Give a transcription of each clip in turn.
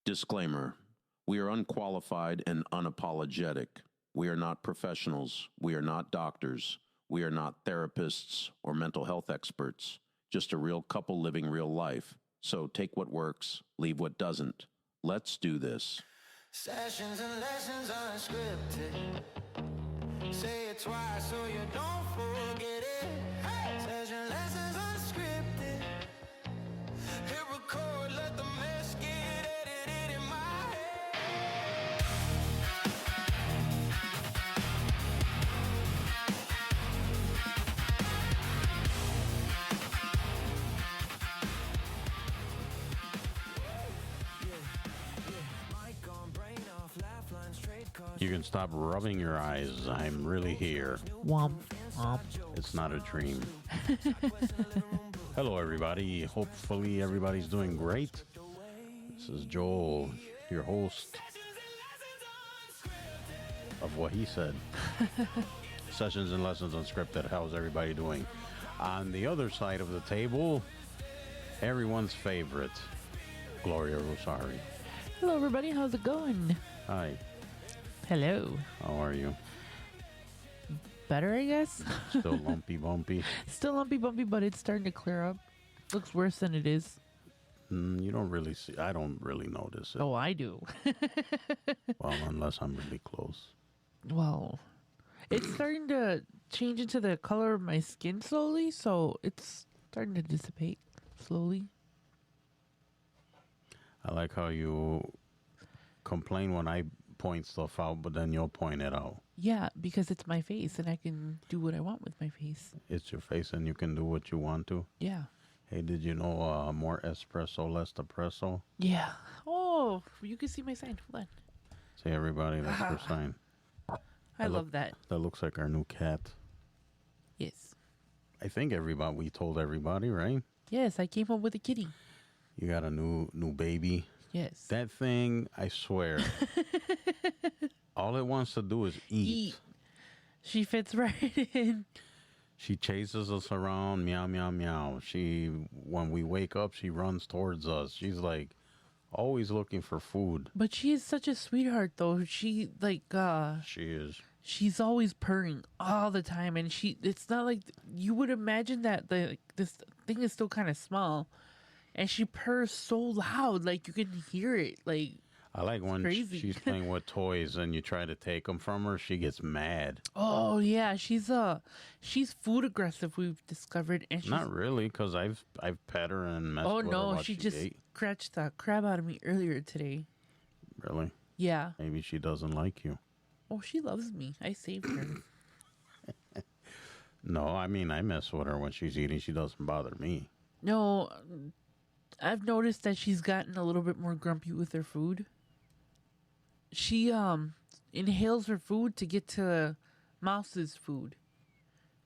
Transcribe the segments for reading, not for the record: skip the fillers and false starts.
Disclaimer: we are unqualified and unapologetic. We are not professionals. We are not doctors. We are not therapists or mental health experts. Just a real couple living real life. So take what works, leave what doesn't. Let's do this. Sessions and lessons unscripted. Say it twice so you don't forget it. Hey! Session lessons unscripted. Hit record, let the mess get edited in my head. Mic on, brain off, laugh lines, trade cards. You can stop rubbing your eyes. I'm really here. Womp, womp. It's not a dream. Hello, everybody. Hopefully, everybody's doing great. This is Joel, your host of what he said. Sessions and Lessons Unscripted. How's everybody doing? On the other side of the table, everyone's favorite, Gloria Rosari. Hello, everybody. How's it going? Hi. Hello. How are you? Better, I guess. Still lumpy bumpy? Still lumpy bumpy, but it's starting to clear up. Looks worse than it is. You don't really see. I don't really notice it. Oh, I do. Well, unless I'm really close. Well, it's starting to change into the color of my skin slowly, so it's starting to dissipate slowly. I like how you complain when I point stuff out, but then you'll point it out. Yeah, because it's my face, and I can do what I want with my face. It's your face, and you can do what you want to. Yeah. Hey, did you know more espresso, less depresso? Yeah. Oh, you can see my sign. Hold on. Say, everybody, that's your sign. I love that. That looks like our new cat. Yes. I think we told everybody, right? Yes, I came home with a kitty. You got a new baby. Yes. That thing, I swear, all it wants to do is eat. She fits right in. She chases us around, meow, meow, meow. When we wake up, she runs towards us. She's like always looking for food. But she is such a sweetheart, though. She She is. she's always purring all the time, and it's not like you would imagine that this thing is still kind of small, and she purrs so loud, like you can hear it. Like, I like when crazy. she's playing with toys and you try to take them from her. She gets mad. oh yeah, she's food aggressive. We've discovered, and she's, Not really, because I've pet her and messed oh with her no, while she just ate. scratched the crap out of me earlier today. Really? Yeah. Maybe she doesn't like you. Oh, she loves me. I saved her. No, I mean, I mess with her when she's eating. She doesn't bother me. No, I've noticed that she's gotten a little bit more grumpy with her food. She inhales her food to get to Mouse's food,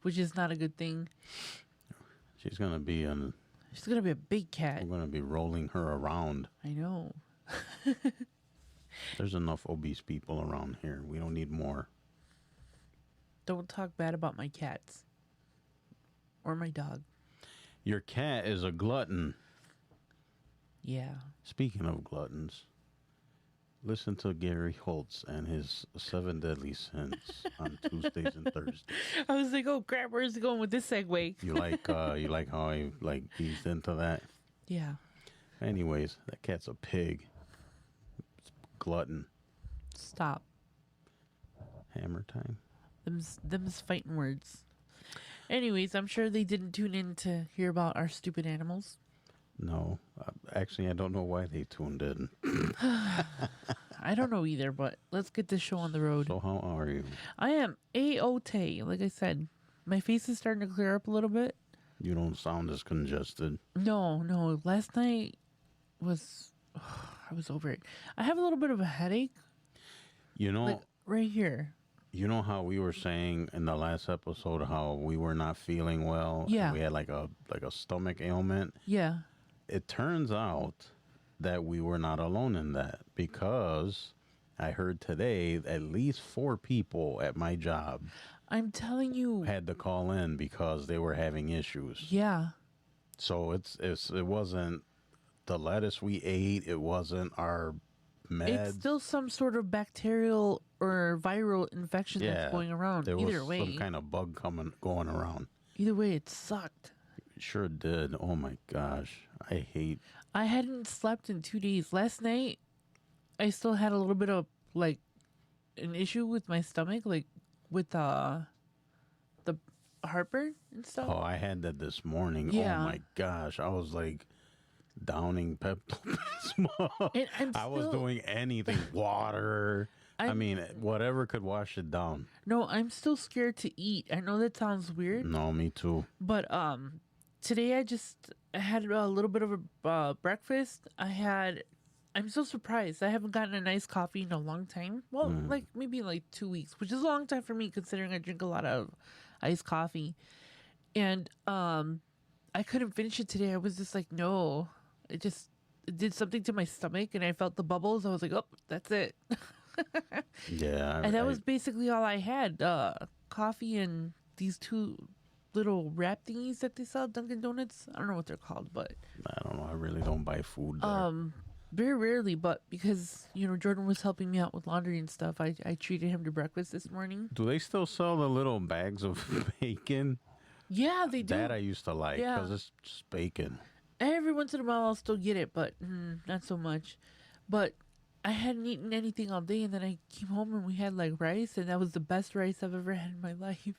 which is not a good thing. She's gonna be She's gonna be a big cat. we're gonna be rolling her around. I know. There's enough obese people around here. We don't need more. Don't talk bad about my cats or my dog. Your cat is a glutton. Yeah. Speaking of gluttons, listen to Gary Holtz and his 7 Deadly Sins on Tuesdays and Thursdays. I was like, oh crap, where's it going with this segue? You like how I like eased into that? Yeah. Anyways, that cat's a pig. It's glutton. Stop. Hammer time. Them's fighting words. Anyways, I'm sure they didn't tune in to hear about our stupid animals. No, actually, I don't know why they tuned in. I don't know either, but let's get this show on the road. So how are you? I am A-OK. Like I said, my face is starting to clear up a little bit. You don't sound as congested. No. Last night was... I was over it. I have a little bit of a headache. You know, Like, right here. you know how we were saying in the last episode how we were not feeling well? Yeah. We had like a stomach ailment. Yeah. It turns out that we were not alone in that, because I heard today at least 4 people at my job I'm telling you. had to call in because they were having issues. Yeah. So it wasn't the lettuce we ate. It wasn't our meds. It's still some sort of bacterial or viral infection that's going around. There Either was way, some kind of bug going around. either way, it sucked. It sure did. Oh my gosh, I hate. I hadn't slept in 2 days. Last night, I still had a little bit of like an issue with my stomach, like with the heartburn and stuff. Oh, I had that this morning. Yeah. Oh my gosh, I was like downing Pepto-Bismol. And I'm I was still- doing anything, water. I I'm- mean, whatever could wash it down. No, I'm still scared to eat. I know that sounds weird, No, me too. but today I had a little bit of a breakfast. I'm so surprised. I haven't gotten a nice coffee in a long time. Well, like maybe like 2 weeks, which is a long time for me considering I drink a lot of iced coffee. And I couldn't finish it today. I was just like, no. It did something to my stomach and I felt the bubbles. I was like, oh, that's it. Yeah, And that was basically all I had. Coffee and these two little wrap thingies that they sell at Dunkin' Donuts. I don't know what they're called, but I don't know. I really don't buy food there. very rarely. But because, Jordan was helping me out with laundry and stuff, I treated him to breakfast this morning. Do they still sell the little bags of bacon? Yeah, they do. That I used to like Yeah. because it's just bacon. Every once in a while I'll still get it, but not so much. But I hadn't eaten anything all day, and then I came home and we had like rice, and that was the best rice I've ever had in my life.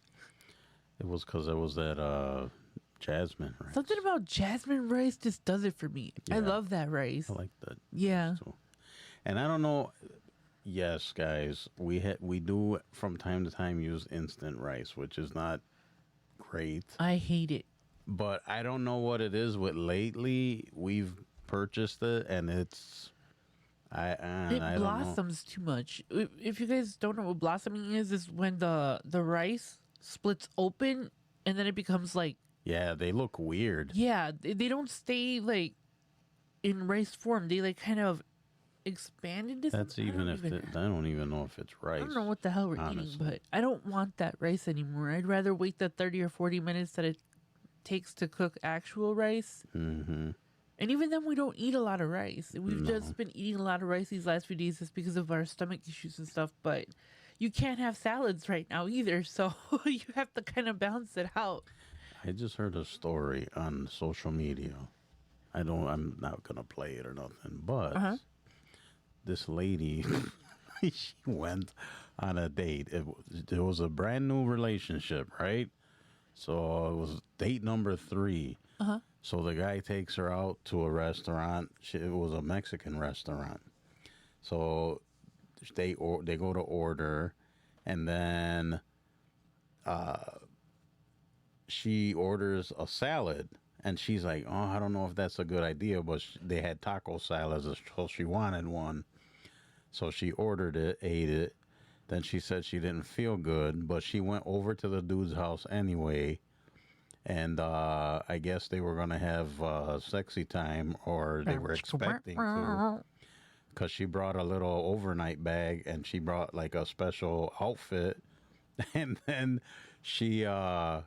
It was because it was that jasmine rice. Something about jasmine rice just does it for me. I Yeah. love that rice. I like that. Yeah. So, and I don't know. Yes, guys, we do from time to time use instant rice, which is not great. I hate it. But I don't know what it is. With lately, we've purchased it, and it's I It don't know. blossoms too much. If you guys don't know what blossoming is when the rice splits open and then it becomes like, Yeah, they look weird. yeah, they don't stay like in rice form. They like kind of expand into That's something. even if I don't even know if it's rice. I don't know what the hell we're eating, honestly. but I don't want that rice anymore. I'd rather wait the 30 or 40 minutes that it takes to cook actual rice. Mm-hmm. And even then, we don't eat a lot of rice. We've just been eating a lot of rice these last few days just because of our stomach issues and stuff. But you can't have salads right now either, so you have to kind of balance it out. I just heard a story on social media. I'm not gonna play it or nothing, but this lady, she went on a date. It was a brand new relationship, right? So it was date number 3. So the guy takes her out to a restaurant. It was a Mexican restaurant. So they go to order, and then she orders a salad, and she's like, "Oh, I don't know if that's a good idea," but they had taco salads, so she wanted one. So she ordered it, ate it. Then she said she didn't feel good, but she went over to the dude's house anyway. And I guess they were going to have sexy time, or they were expecting to. Because she brought a little overnight bag, and she brought like a special outfit. And then she told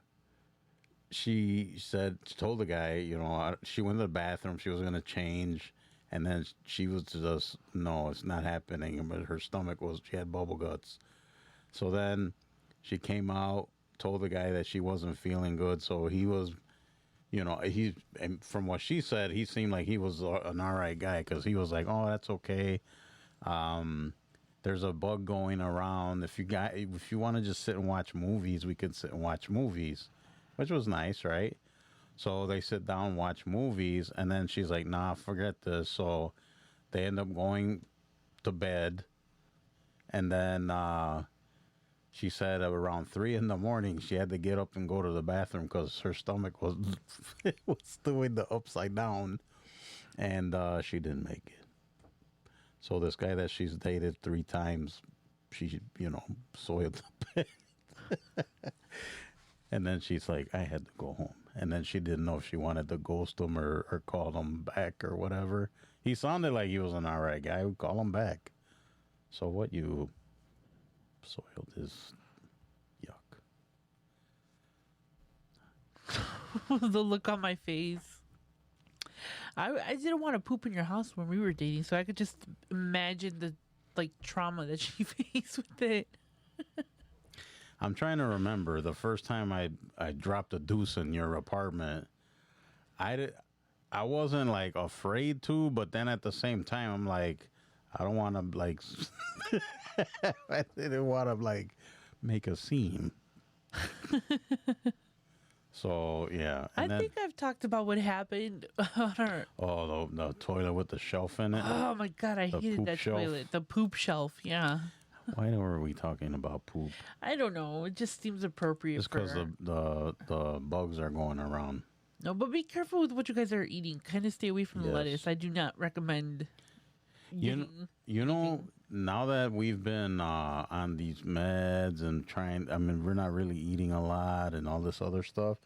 the guy, she went to the bathroom. She was going to change. And then she was just, no, it's not happening. But her stomach she had bubble guts. So then she came out, told the guy that she wasn't feeling good. So he was, and from what she said, he seemed like he was an all right guy, because he was like, oh, that's okay. There's a bug going around. If you want to just sit and watch movies, we could sit and watch movies, which was nice, right? So they sit down, watch movies, and then she's like, nah, forget this. So they end up going to bed. And then she said around 3 a.m, she had to get up and go to the bathroom because her stomach was doing the upside down. And she didn't make it. So this guy that she's dated 3 times, she, soiled the bed. And then she's like, I had to go home. And then she didn't know if she wanted to ghost him or call him back or whatever. He sounded like he was an all right guy. I would call him back. So what you soiled his yuck. The look on my face. I didn't want to poop in your house when we were dating, so I could just imagine the like trauma that she faced with it. I'm trying to remember the first time I dropped a deuce in your apartment. I wasn't like afraid to, but then at the same time, I'm like, I don't want to like, I didn't want to like make a scene. So yeah, and I think I've talked about what happened on our. oh the toilet with the shelf in it. Oh my god, I The hated poop that shelf. toilet. The poop shelf. Yeah, Why were we talking about poop? I don't know. It just seems appropriate. Just because the bugs are going around. No, but be careful with what you guys are eating. Kind of stay away from the Yes. lettuce. I do not recommend. You know, now that we've been on these meds and trying, I mean, we're not really eating a lot and all this other stuff.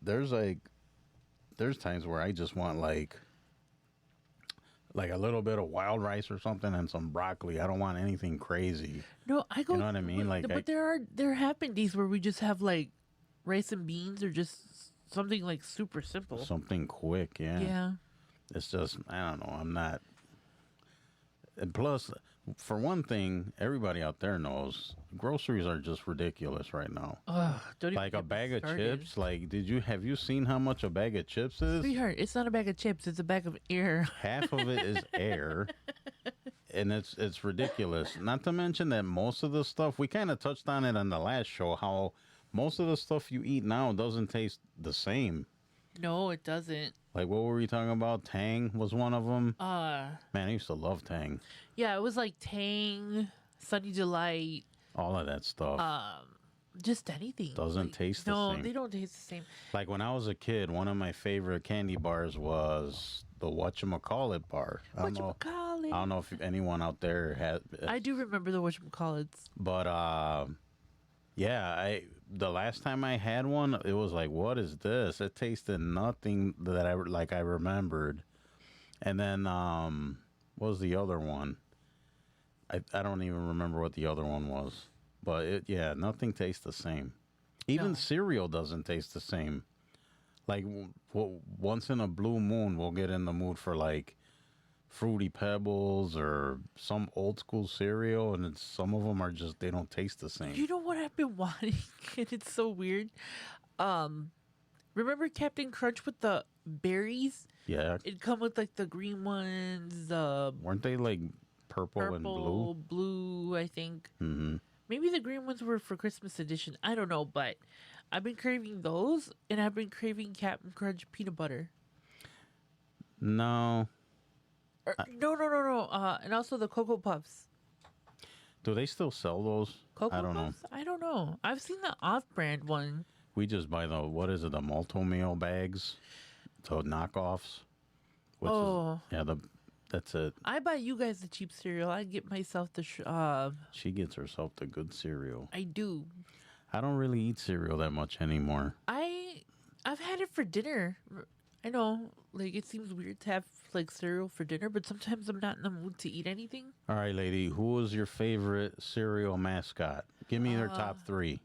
There's times where I just want like a little bit of wild rice or something and some broccoli. I don't want anything crazy. No, I go. You know what I mean? Like, but there have been days where we just have like rice and beans or just something like super simple. Something quick, yeah. Yeah. It's just, I don't know. I'm not. And plus, for one thing, everybody out there knows groceries are just ridiculous right now. Ugh, don't even Like a get me bag of started. chips. Like, have you seen how much a bag of chips is? Sweetheart, it's not a bag of chips. It's a bag of air. Half of it is air, and it's ridiculous. Not to mention that most of the stuff we kind of touched on it on the last show. How most of the stuff you eat now doesn't taste the same. No, it doesn't. Like, what were we talking about? Tang was one of them. Man, I used to love Tang. Yeah, it was like Tang, Sunny Delight, All of that stuff. just anything. Doesn't Like, taste the no, same. they don't taste the same. Like when I was a kid, one of my favorite candy bars was the whatchamacallit bar. I don't know if anyone out there has. I do remember the whatchamacallits. But yeah, the last time I had one, it was like, what is this? It tasted nothing that I remembered. And then what was the other one? I don't even remember what the other one was. But nothing tastes the same. Even No. cereal doesn't taste the same. Like once in a blue moon, we'll get in the mood for like Fruity Pebbles or some old school cereal, and some of them are just, they don't taste the same. You know what I've been wanting, and it's so weird. Remember Captain Crunch with the berries? Yeah, It'd come with like the green ones, the weren't they like purple and purple, blue? blue, I think. Mm-hmm. Maybe the green ones were for Christmas edition. I don't know, but I've been craving those, and I've been craving Captain Crunch peanut butter. No. No. And also the Cocoa Puffs. Do they still sell those? Cocoa I don't know. Puffs? I don't know. I've seen the off-brand one. We just buy the multi-meal bags, so knockoffs. Oh. That's it. I buy you guys the cheap cereal. I get myself the. She gets herself the good cereal. I do. I don't really eat cereal that much anymore. I've had it for dinner. I know, like it seems weird to have like cereal for dinner, but sometimes I'm not in the mood to eat anything. All right, lady, who was your favorite cereal mascot? Give me their top 3.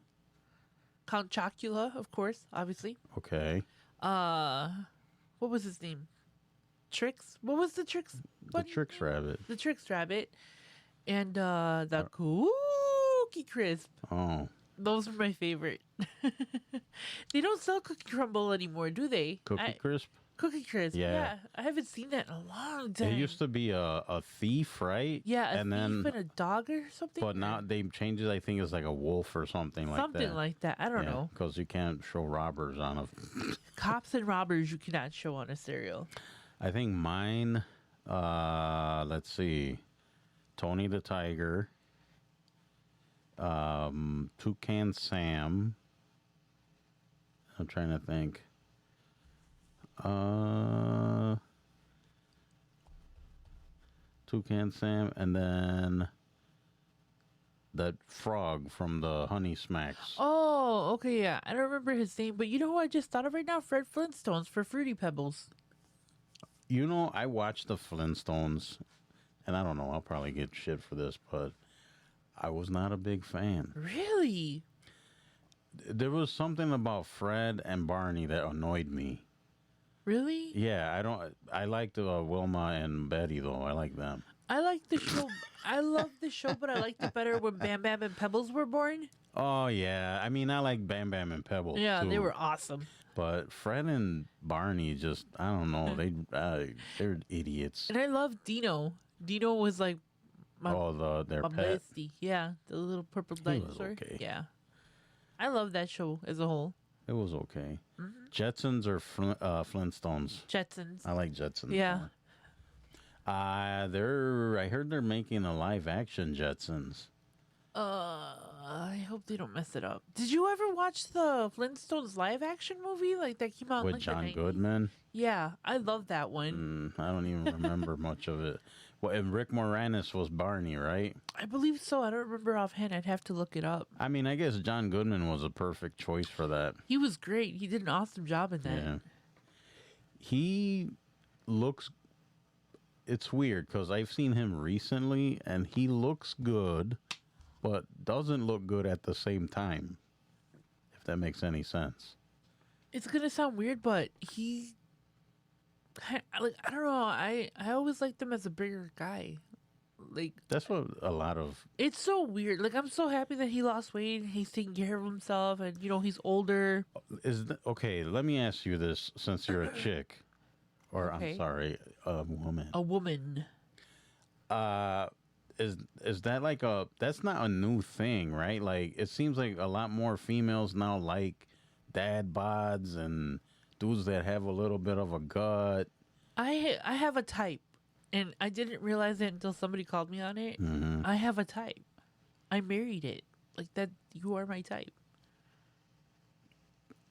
Count Chocula, of course, obviously. Okay. What was his name? Trix. What was the Trix? The Trix Rabbit. The Trix Rabbit, and the Cookie Crisp. Oh. Those are my favorite. They don't sell Cookie Crumble anymore, do they? Cookie Crisp? Cookie Crisp. Yeah. Yeah. I haven't seen that in a long time. It used to be a thief, right? Yeah, and thief and a dog or something. But now they changed it. I think it's like a wolf or something like that. Something like that. I don't know. Because you can't show robbers on a. Cops and robbers you cannot show on a cereal. I think mine. Let's see, Tony the Tiger. Toucan Sam. I'm trying to think. Toucan Sam, and then that frog from the Honey Smacks. Oh, okay, yeah. I don't remember his name, but you know who I just thought of right now? Fred Flintstones for Fruity Pebbles. You know, I watched the Flintstones, and I don't know, I'll probably get shit for this, but I was not a big fan. Really? There was something about Fred and Barney that annoyed me. Really? Yeah, I don't. I liked Wilma and Betty though. I like them. I like the show. I love the show, but I liked it better when Bam Bam and Pebbles were born. Oh yeah, I mean I like Bam Bam and Pebbles. Yeah, too. they were awesome. But Fred and Barney just I don't know they're idiots. And I love Dino. Dino was like my, Their my pet. bestie. Yeah, the little purple was dinosaur. okay. Yeah. I love that show as a whole. It was okay. Mm-hmm. Jetsons or Flintstones. Jetsons. I like Jetsons. Yeah. more. I heard they're making a live action Jetsons. I hope they don't mess it up. Did you ever watch the Flintstones live action movie like that came out in, With like, John the 90s? Goodman. Yeah, I love that one. I don't even remember much of it. Well, and Rick Moranis was Barney, right? I believe so. I don't remember offhand. I'd have to look it up. I mean, I guess John Goodman was a perfect choice for that. He was great. He did an awesome job in that. Yeah. He looks. It's weird because I've seen him recently and he looks good, but doesn't look good at the same time. If that makes any sense. It's gonna sound weird, but like I don't know. I always liked him as a bigger guy. Like That's what a lot of. it's so weird. Like I'm so happy that he lost weight and he's taking care of himself, and he's older. Okay, let me ask you this since you're a chick. Or Okay. I'm sorry, a woman. A woman. Is that like that's not a new thing, right? Like it seems like a lot more females now like dad bods and dudes that have a little bit of a gut. I have a type, and I didn't realize it until somebody called me on it. Mm-hmm. I have a type. I married it. Like that. You are my type.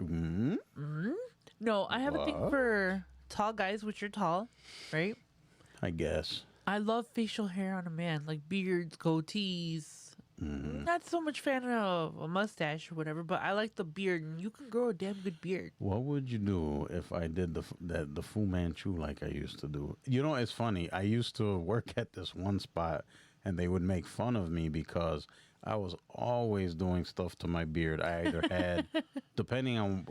Mm-hmm. No, I have a thing What? for tall guys, which are tall, right? I guess. I love facial hair on a man, like beards, goatees. Not so much fan of a mustache or whatever, but I like the beard, and you can grow a damn good beard. What would you do if I did the Fu Manchu like I used to do? You know, it's funny. I used to work at this one spot, and they would make fun of me because I was always doing stuff to my beard. I either had, depending on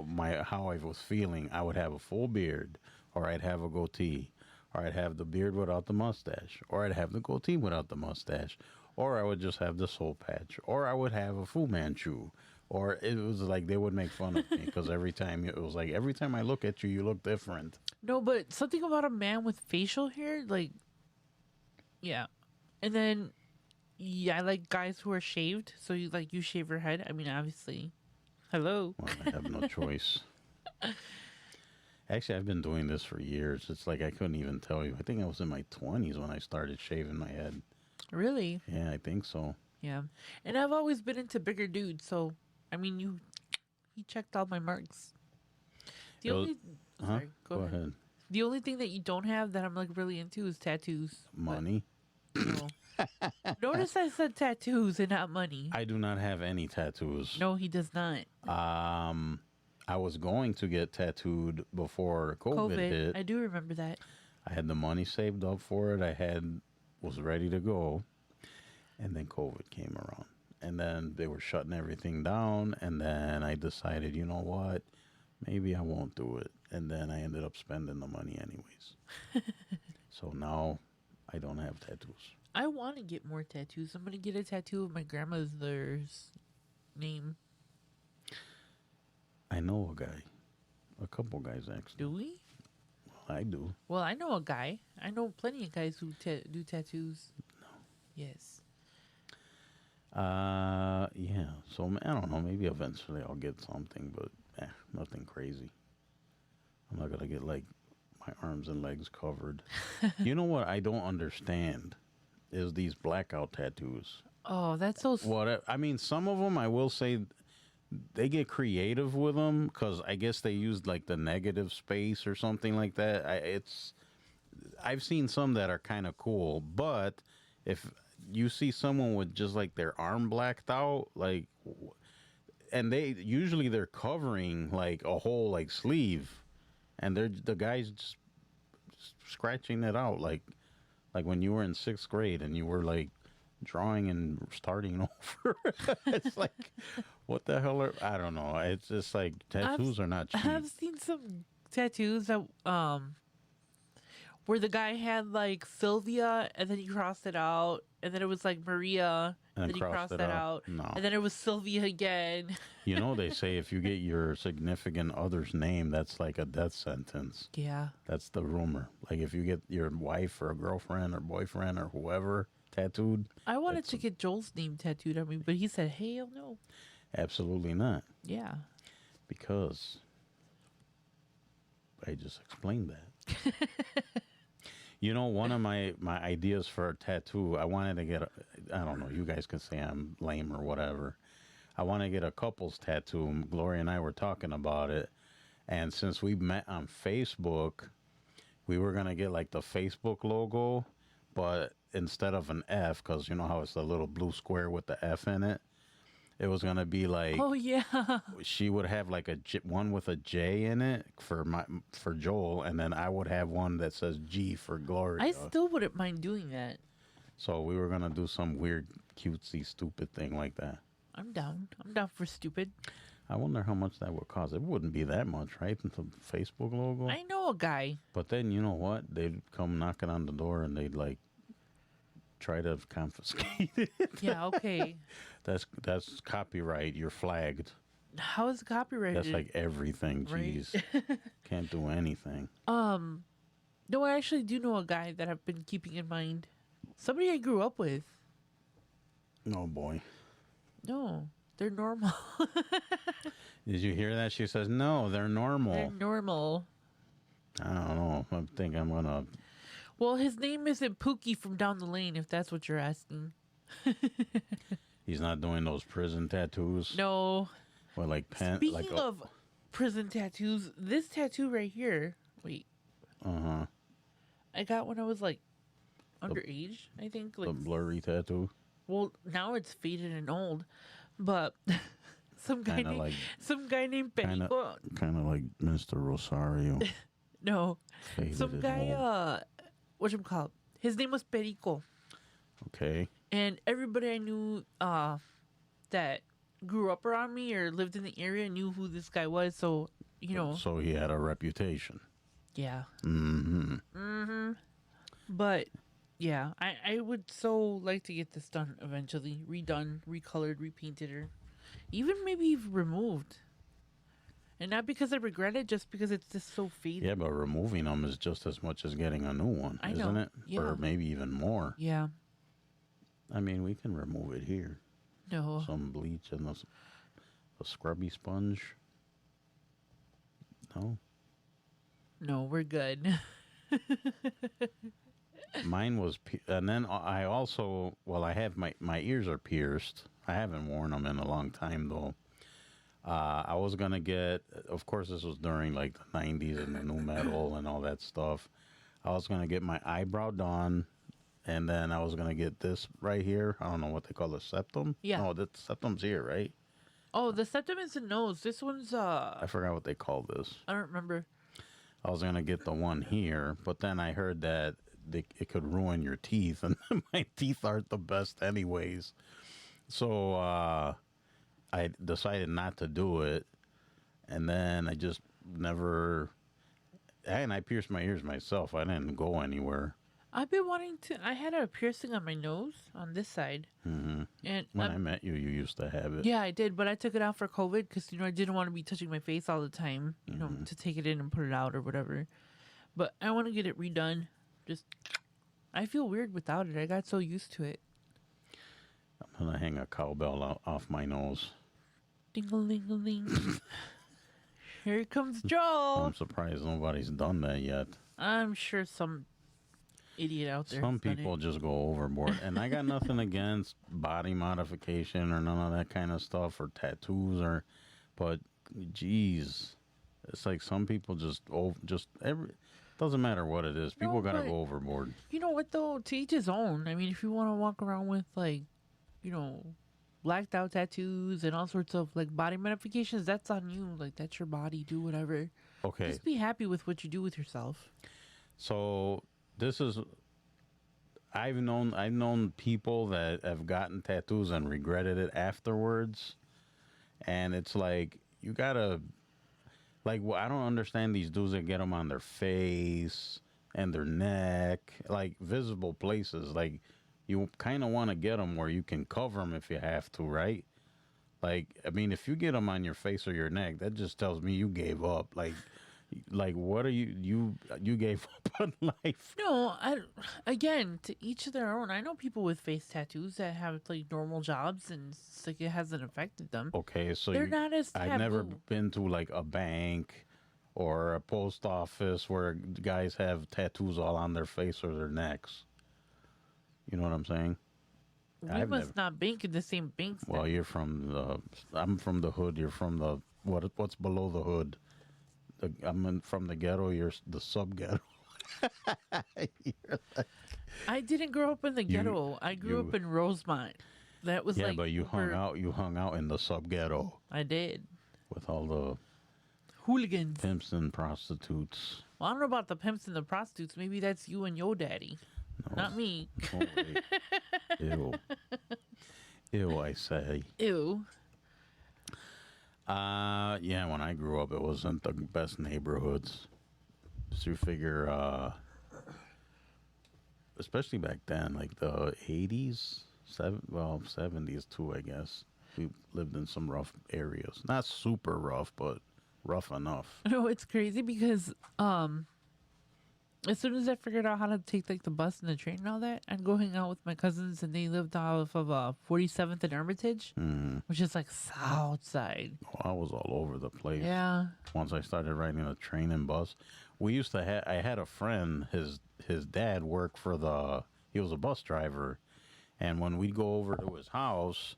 how I was feeling, I would have a full beard, or I'd have a goatee, or I'd have the beard without the mustache, or I'd have the goatee without the mustache, or I would just have the soul patch, or I would have a Fu Manchu. Or it was like they would make fun of me because every time I look at you, you look different. No, but something about a man with facial hair, like, yeah. And then, yeah, I like guys who are shaved. So you shave your head. I mean, obviously, hello. Well, I have no choice. Actually, I've been doing this for years. It's like I couldn't even tell you. I think I was in my 20s when I started shaving my head. Really? Yeah, I think so. Yeah. And I've always been into bigger dudes, so I mean, he checked all my marks. The Yo- only sorry, go ahead. The only thing that you don't have that I'm like really into is tattoos. but Money. no. Notice I said tattoos and not money. I do not have any tattoos. No, he does not. I was going to get tattooed before COVID hit. I do remember that. I had the money saved up for it. Was ready to go, and then COVID came around, and then they were shutting everything down, and then I decided, you know what, maybe I won't do it, and then I ended up spending the money anyways. So now I don't have tattoos. I want to get more tattoos. I'm gonna get a tattoo of my grandmother's name. I know a couple guys actually. Do we? I do. Well, I know a guy. I know plenty of guys who do tattoos. No. Yes. Yeah. So I don't know. Maybe eventually I'll get something, but nothing crazy. I'm not gonna get like my arms and legs covered. You know what I don't understand is these blackout tattoos. Oh, that's so. What I mean, some of them I will say they get creative with them because I guess they used like the negative space or something like that. I've seen some that are kind of cool, but if you see someone with just like their arm blacked out, like, and they're covering like a whole like sleeve, and the guy's just scratching it out like when you were in 6th grade and you were like drawing and starting over. It's like, what the hell I don't know. It's just like tattoos are not cheap. I've seen some tattoos that where the guy had like Sylvia and then he crossed it out and then it was like Maria and then he crossed that out No. and then it was Sylvia again. You know, they say if you get your significant other's name, that's like a death sentence. Yeah. That's the rumor. Like if you get your wife or a girlfriend or boyfriend or whoever tattooed, I wanted to get Joel's name tattooed on me, but he said, hell no. absolutely not. Yeah. Because I just explained that. You know, one of my ideas for a tattoo, I wanted to get, I don't know, you guys can say I'm lame or whatever. I want to get a couple's tattoo. Gloria and I were talking about it. And since we met on Facebook, we were going to get like the Facebook logo, but instead of an F, because you know how it's the little blue square with the F in it, it was going to be like, Oh yeah. she would have like one with a J in it for Joel, and then I would have one that says G for Gloria. I still wouldn't mind doing that. So we were going to do some weird, cutesy, stupid thing like that. I'm down. I'm down for stupid. I wonder how much that would cost. It wouldn't be that much, right? The Facebook logo. I know a guy. But then you know what? They'd come knocking on the door and they'd like try to confiscate it. Yeah, okay. That's copyright. You're flagged. How is it copyrighted? That's like everything. Right? Jeez, can't do anything. No, I actually do know a guy that I've been keeping in mind. Somebody I grew up with. Oh boy. No, they're normal. Did you hear that? She says no. They're normal. They're normal. I don't know. I think I'm gonna. Well, his name isn't Pookie from down the lane, if that's what you're asking. He's not doing those prison tattoos. No. Or like pen. Speaking like of prison tattoos, this tattoo right here. Wait, I got when I was like underage. I think the like blurry tattoo. well, now it's faded and old, but some guy Kinda named like- some guy named Kinda- Perico. Kind of like Mr. Rosario. No, Faded some and guy. old. Whatchamacallit? His name was Perico. Okay. And everybody I knew that grew up around me or lived in the area knew who this guy was. So, you know, So he had a reputation. yeah. Mm-hmm. But, yeah, I would so like to get this done eventually. Redone, recolored, repainted, or even maybe removed. And not because I regret it, just because it's just so faded. Yeah, but removing them is just as much as getting a new one, I isn't know. it? Yeah. Or maybe even more. Yeah. I mean, we can remove it here. No. Some bleach and a scrubby sponge. No. No, we're good. Mine was, and then I also, well, I have my ears are pierced. I haven't worn them in a long time though. I was gonna get, of course, this was during like the '90s and the new metal and all that stuff. I was gonna get my eyebrow done, and then I was gonna get this right here. I don't know what they call the septum. Yeah. No, the septum's here, right? Oh, the septum is the nose. This one's, I forgot what they call this. I don't remember. I was gonna get the one here, but then I heard that it could ruin your teeth, and my teeth aren't the best anyways. So I decided not to do it, and then I just never. And I pierced my ears myself. I didn't go anywhere. I've been wanting to. I had a piercing on my nose on this side, and When I met you, you used to have it. yeah, I did, but I took it out for COVID because I didn't want to be touching my face all the time, to take it in and put it out or whatever. But I want to get it redone. Just, I feel weird without it. I got so used to it. I'm gonna hang a cowbell off my nose. Ding-a-ling-a-ling. Here comes Joel. I'm surprised nobody's done that yet. I'm sure some idiot out there. Some has done people it. just go overboard, and I got nothing against body modification or none of that kind of stuff or tattoos but geez, it's like some people doesn't matter what it is. People No, gotta but- go overboard. You know what though? To each his own. I mean, if you want to walk around with like, blacked out tattoos and all sorts of like body modifications, that's on you. Like that's your body. Do whatever. Okay, Just be happy with what you do with yourself. so this is. I've known people that have gotten tattoos and regretted it afterwards, and it's like you gotta. Like, I don't understand these dudes that get them on their face and their neck, like visible places. Like, you kind of want to get them where you can cover them if you have to, right? Like, I mean, if you get them on your face or your neck, that just tells me you gave up. Like, what are you gave up on life? No, again, to each of their own. I know people with face tattoos that have like normal jobs and it's like it hasn't affected them. Okay, so They're not as I've never taboo. been to like a bank or a post office where guys have tattoos all on their face or their necks. You know what I'm saying? We I've must not bank in the same banks. Well, then. you're from I'm from the hood. You're from the what's below the hood? From the ghetto. You're the sub ghetto. I didn't grow up in the ghetto. I grew up in Rosemont. That was Yeah, like but you where- hung out in the sub ghetto I did. with all the Hooligans. pimps and prostitutes. Well, I don't know about the pimps and the prostitutes. Maybe that's you and your daddy, not me. Oh, wait. Ew. Ew, I say. Ew. Yeah, when I grew up, it wasn't the best neighborhoods. So you figure, especially back then, like the 80s, 70s too, I guess. We lived in some rough areas. Not super rough, but rough enough. No, it's crazy because as soon as I figured out how to take like the bus and the train and all that, I'd go hang out with my cousins and they lived off of 47th and Hermitage, which is like south side. Oh, I was all over the place. Yeah. Once I started riding a train and bus, we used to I had a friend, his dad worked he was a bus driver. And when we'd go over to his house,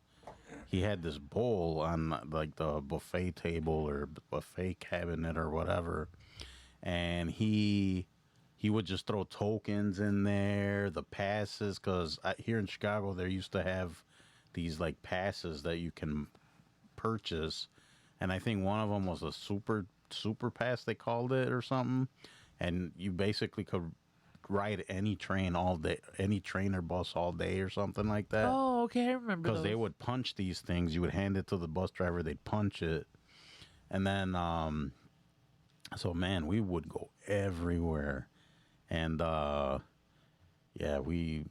he had this bowl on like the buffet table or buffet cabinet or whatever. And he would just throw tokens in there, the passes, because here in Chicago, they used to have these like passes that you can purchase. And I think one of them was a super pass, they called it, or something. And you basically could ride any train all day, any train or bus all day or something like that. Oh, okay. I remember Because they those. would punch these things. You would hand it to the bus driver. They'd punch it. And then, so man, we would go everywhere. And, yeah, we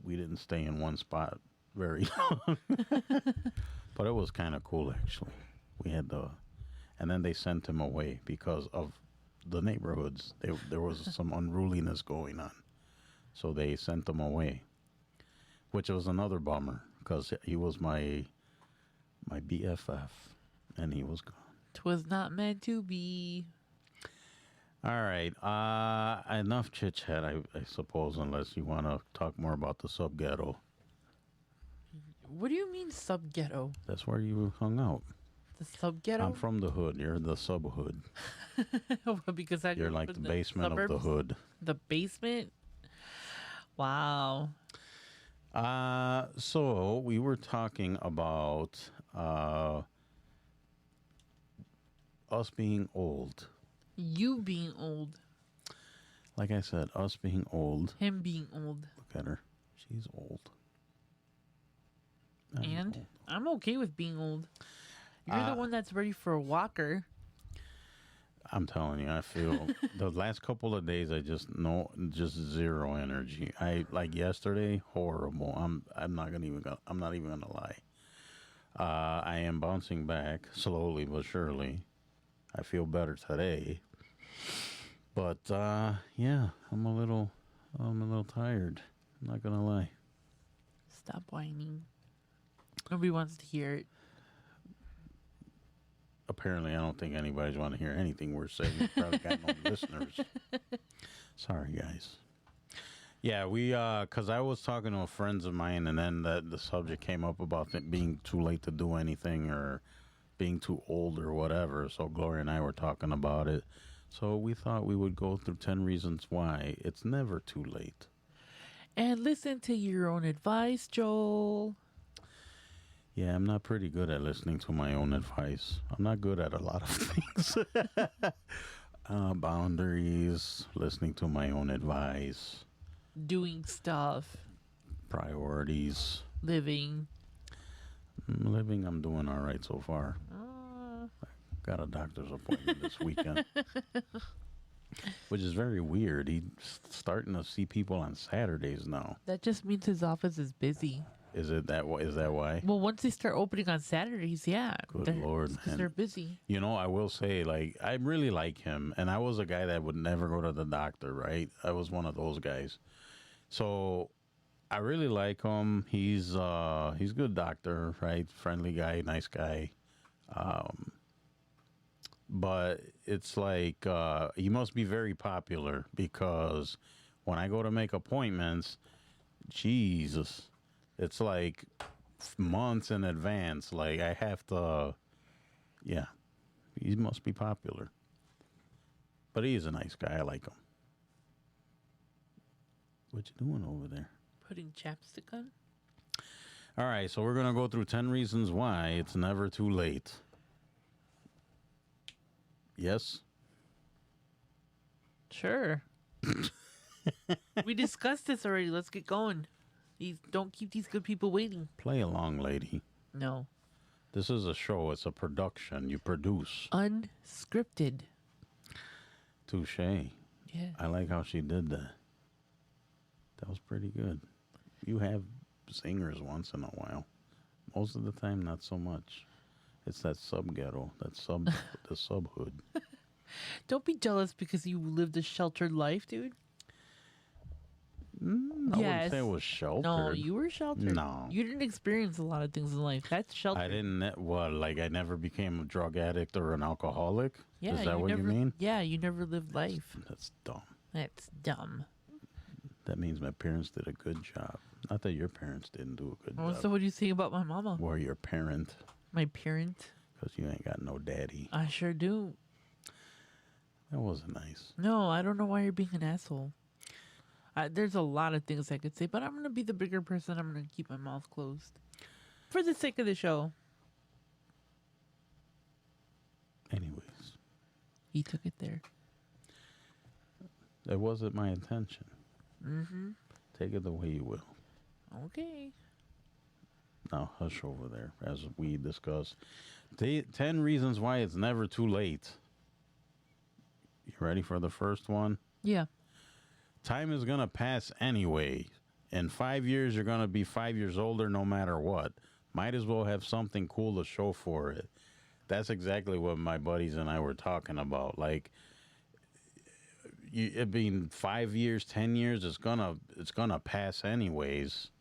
didn't stay in one spot very long. But it was kind of cool, actually. We had and then they sent him away because of the neighborhoods. There was some unruliness going on. So they sent him away, which was another bummer because he was my BFF and he was gone. 'Twas not meant to be. All right. Enough chit chat, I suppose, unless you want to talk more about the sub ghetto. What do you mean sub ghetto? That's where you hung out. The sub ghetto? I'm from the hood. You're the sub hood. Because I You're grew up like in the basement of the suburbs. hood. The basement? Wow. So we were talking about us being old. You being old. Like I said, us being old. Him being old. Look at her. She's old. I'm And old. I'm okay with being old. You're the one that's ready for a walker. I'm telling you, I feel the last couple of days I just zero energy. I like yesterday, horrible. I'm not even gonna lie. I am bouncing back slowly but surely. I feel better today. But yeah, I'm a little tired. I'm not gonna lie. Stop whining. Nobody wants to hear it. Apparently, I don't think anybody's want to hear anything we're saying. We probably got no listeners. Sorry, guys. Yeah, because I was talking to friends of mine, and then the subject came up about it being too late to do anything or being too old or whatever. So Gloria and I were talking about it. So we thought we would go through 10 reasons why it's never too late. And listen to your own advice, Joel. Yeah, I'm not pretty good at listening to my own advice. I'm not good at a lot of things. Boundaries, listening to my own advice, Doing stuff. priorities. Living. Living, I'm doing all right so far. got a doctor's appointment this weekend, which is very weird. He's starting to see people on Saturdays now. That just means his office is busy. Is it that? Is that why? Well, once they start opening on Saturdays, yeah. Good Lord, because man. they're busy. You know, I will say, like, I really like him, and I was a guy that would never go to the doctor, right? I was one of those guys. So I really like him. He's a good doctor, right? Friendly guy, nice guy. But it's like he must be very popular because when I go to make appointments, Jesus, it's like months in advance. Like I have to, yeah, he must be popular. But he's a nice guy. I like him. What you doing over there? Putting chapstick on? All right, so we're going to go through 10 reasons why it's never too late. Yes? Sure. We discussed this already. Let's get going. Don't keep these good people waiting. Play along, lady. No. This is a show. It's a production. You produce. Unscripted. Touche. Yeah. I like how she did that. That was pretty good. You have singers once in a while. Most of the time, not so much. It's that sub-ghetto, the sub-hood. Don't be jealous because you lived a sheltered life, dude. I wouldn't Yes. say it was sheltered. No, you were sheltered. No. You didn't experience a lot of things in life. That's sheltered. I didn't, like I never became a drug addict or an alcoholic? Yeah, Is that what you mean? Yeah, you never lived life. That's dumb. That's dumb. That means my parents did a good job. Not that your parents didn't do a good Well, job. so what do you think about my mama? Or your parent, My parent? because you ain't got no daddy. I sure do. That wasn't nice. No, I don't know why you're being an asshole. There's a lot of things I could say, but I'm going to be the bigger person. I'm going to keep my mouth closed. For the sake of the show. Anyways, He took it there. that wasn't my intention. Mm-hmm. Take it the way you will. Okay. Now, hush over there as we discuss 10 reasons why it's never too late. You ready for the first one? Yeah. Time is going to pass anyway. In 5 years, you're going to be 5 years older no matter what. Might as well have something cool to show for it. That's exactly what my buddies and I were talking about. Like, it being 5 years, 10 years, it's gonna pass anyways.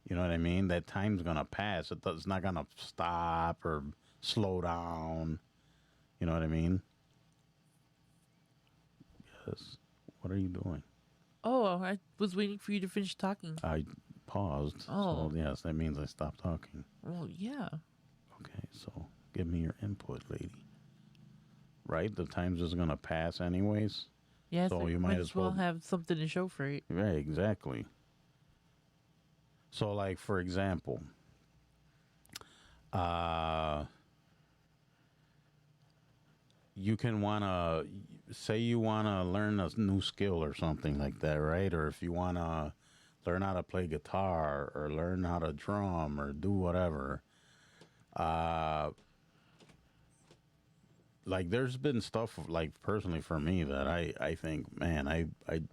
You know what I mean? That time's gonna pass. It's not gonna stop or slow down. You know what I mean? Yes. What are you doing? Oh, I was waiting for you to finish talking. I paused. Oh. So yes, that means I stopped talking. Well, yeah. Okay, so give me your input, lady. Right? The time's just gonna pass anyways. Yes, So I you might as well have something to show for it. Right, exactly. So, like, for example, you can want to, say you want to learn a new skill or something like that, right? Or if you want to learn how to play guitar or learn how to drum or do whatever. Like, there's been stuff, like, personally for me that I think, man, I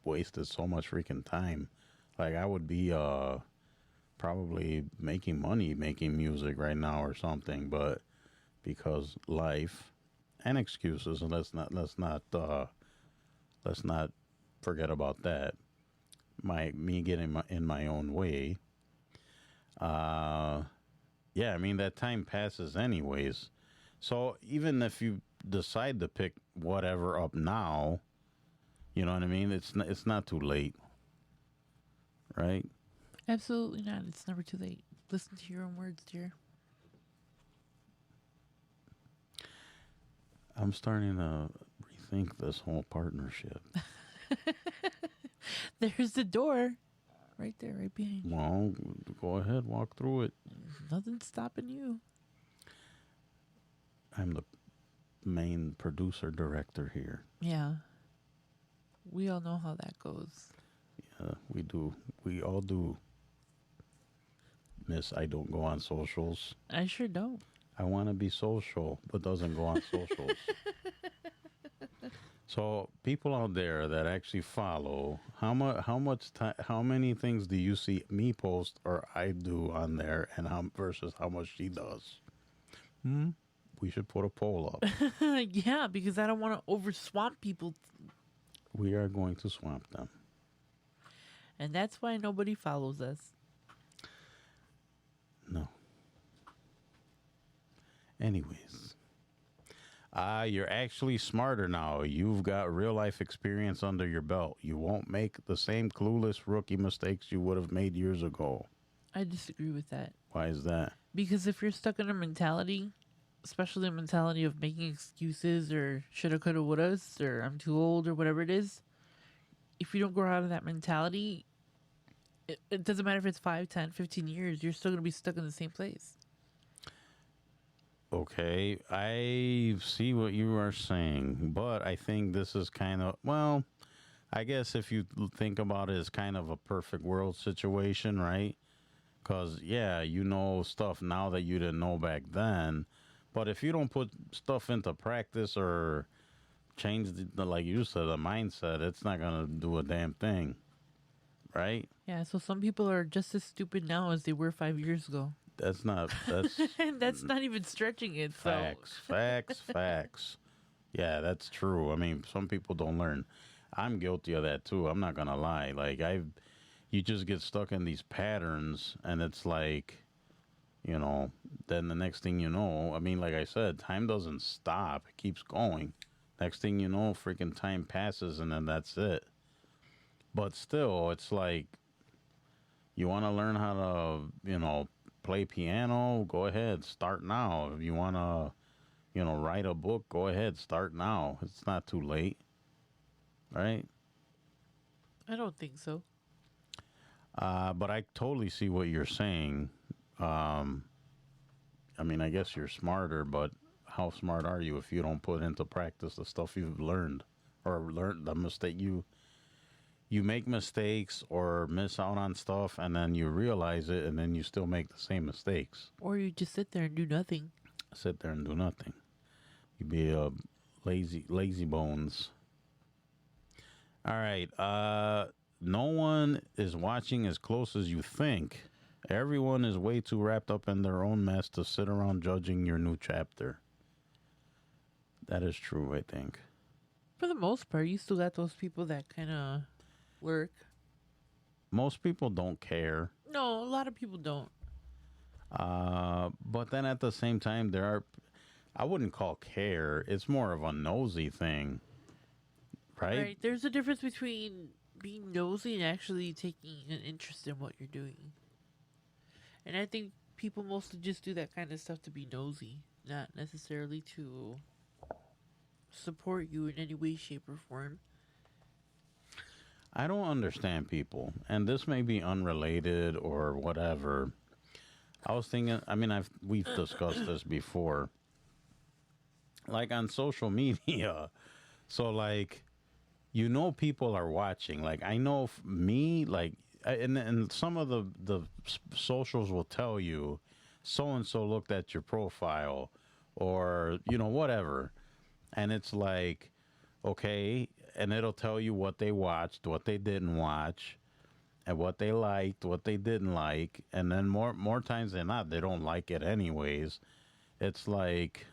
wasted so much freaking time. Like, I would be probably making money making music right now or something, but because life and excuses, and let's not forget about that. Me getting in my own way. Yeah, I mean, that time passes anyways. So even if you decide to pick whatever up now, you know what I mean? It's not too late, right? Absolutely not. It's never too late. Listen to your own words, dear. I'm starting to rethink this whole partnership. There's the door. Right there, right behind you. Well, go ahead, walk through it. Nothing's stopping you. I'm the main producer director here. Yeah. We all know how that goes. Yeah, we do. We all do. Miss, I don't go on socials. I sure don't. I want to be social, but doesn't go on socials. So people out there that actually follow, how many things do you see me post or I do on there, and how versus how much she does? We should put a poll up. Yeah, because I don't want to over swamp people, We are going to swamp them. and that's why nobody follows us. No. Anyways. You're actually smarter now. You've got real life experience under your belt. You won't make the same clueless rookie mistakes you would have made years ago. I disagree with that. Why is that? Because if you're stuck in a mentality, especially a mentality of making excuses or shoulda, coulda, wouldas, or I'm too old or whatever it is, if you don't grow out of that mentality, it doesn't matter if it's 5, 10, 15 years, you're still going to be stuck in the same place. Okay, I see what you are saying, but I think this is kind of, well, I guess if you think about it as kind of a perfect world situation, right? Because, yeah, you know stuff now that you didn't know back then, but if you don't put stuff into practice or change, like you said, the mindset, it's not going to do a damn thing, right? Yeah, so some people are just as stupid now as they were 5 years ago. That's And that's not even stretching it. So. Facts. Yeah, that's true. I mean, some people don't learn. I'm guilty of that too. I'm not gonna lie. Like you just get stuck in these patterns, and it's like, then the next thing you know, I mean, like I said, time doesn't stop. It keeps going. Next thing you know, freaking time passes, and then that's it. But still, it's like, you want to learn how to, play piano, go ahead, start now. If you want to, write a book, go ahead, start now. It's not too late, right? I don't think so. But I totally see what you're saying. I mean, I guess you're smarter, but how smart are you if you don't put into practice the stuff you've learned, or learned the mistake you make mistakes or miss out on stuff, and then you realize it, and then you still make the same mistakes. Or you just sit there and do nothing. Sit there and do nothing. You be a lazy bones. All right. No one is watching as close as you think. Everyone is way too wrapped up in their own mess to sit around judging your new chapter. That is true, I think. For the most part, you still got those people that kind of lurk. Most people don't care. No, a lot of people don't. But then at the same time, I wouldn't call care. It's more of a nosy thing, right? Right. There's a difference between being nosy and actually taking an interest in what you're doing. And I think people mostly just do that kind of stuff to be nosy, not necessarily to support you in any way, shape, or form. I don't understand people, and this may be unrelated or whatever. I was thinking, I mean, we've discussed this before. Like on social media, so like, people are watching. Like I know me, like, and some of the socials will tell you, so and so looked at your profile, or whatever, and it's like, okay. And it'll tell you what they watched, what they didn't watch, and what they liked, what they didn't like. And then more times than not, they don't like it anyways. It's like,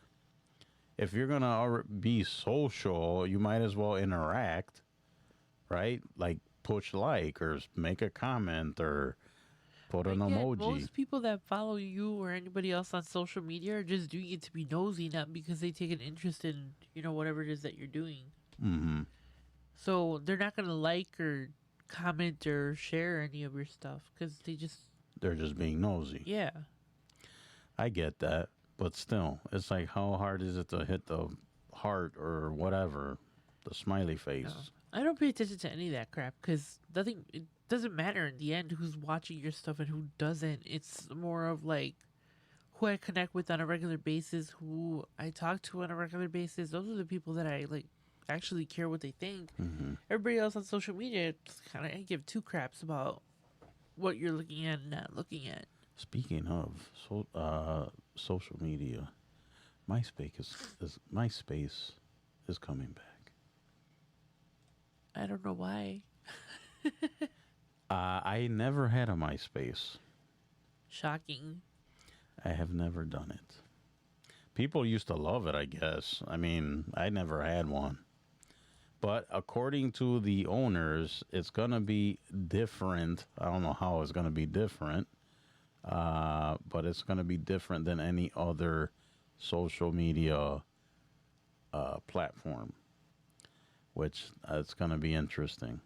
if you're going to be social, you might as well interact, right? Like push like or make a comment or put an emoji. Most people that follow you or anybody else on social media are just doing it to be nosy, not because they take an interest in, whatever it is that you're doing. Mm-hmm. So they're not going to like or comment or share any of your stuff because they're just being nosy. Yeah. I get that. But still, it's like, how hard is it to hit the heart or whatever, the smiley face? No. I don't pay attention to any of that crap because it doesn't matter in the end who's watching your stuff and who doesn't. It's more of like who I connect with on a regular basis, who I talk to on a regular basis. Those are the people that I like actually care what they think. Mm-hmm. Everybody else on social media, I give two craps about what you're looking at and not looking at. Speaking of social media, MySpace is coming back. I don't know why. I never had a MySpace. Shocking. I have never done it. People used to love it, I guess. I mean, I never had one. But according to the owners, it's going to be different. I don't know how it's going to be different, but it's going to be different than any other social media platform, which it's going to be interesting.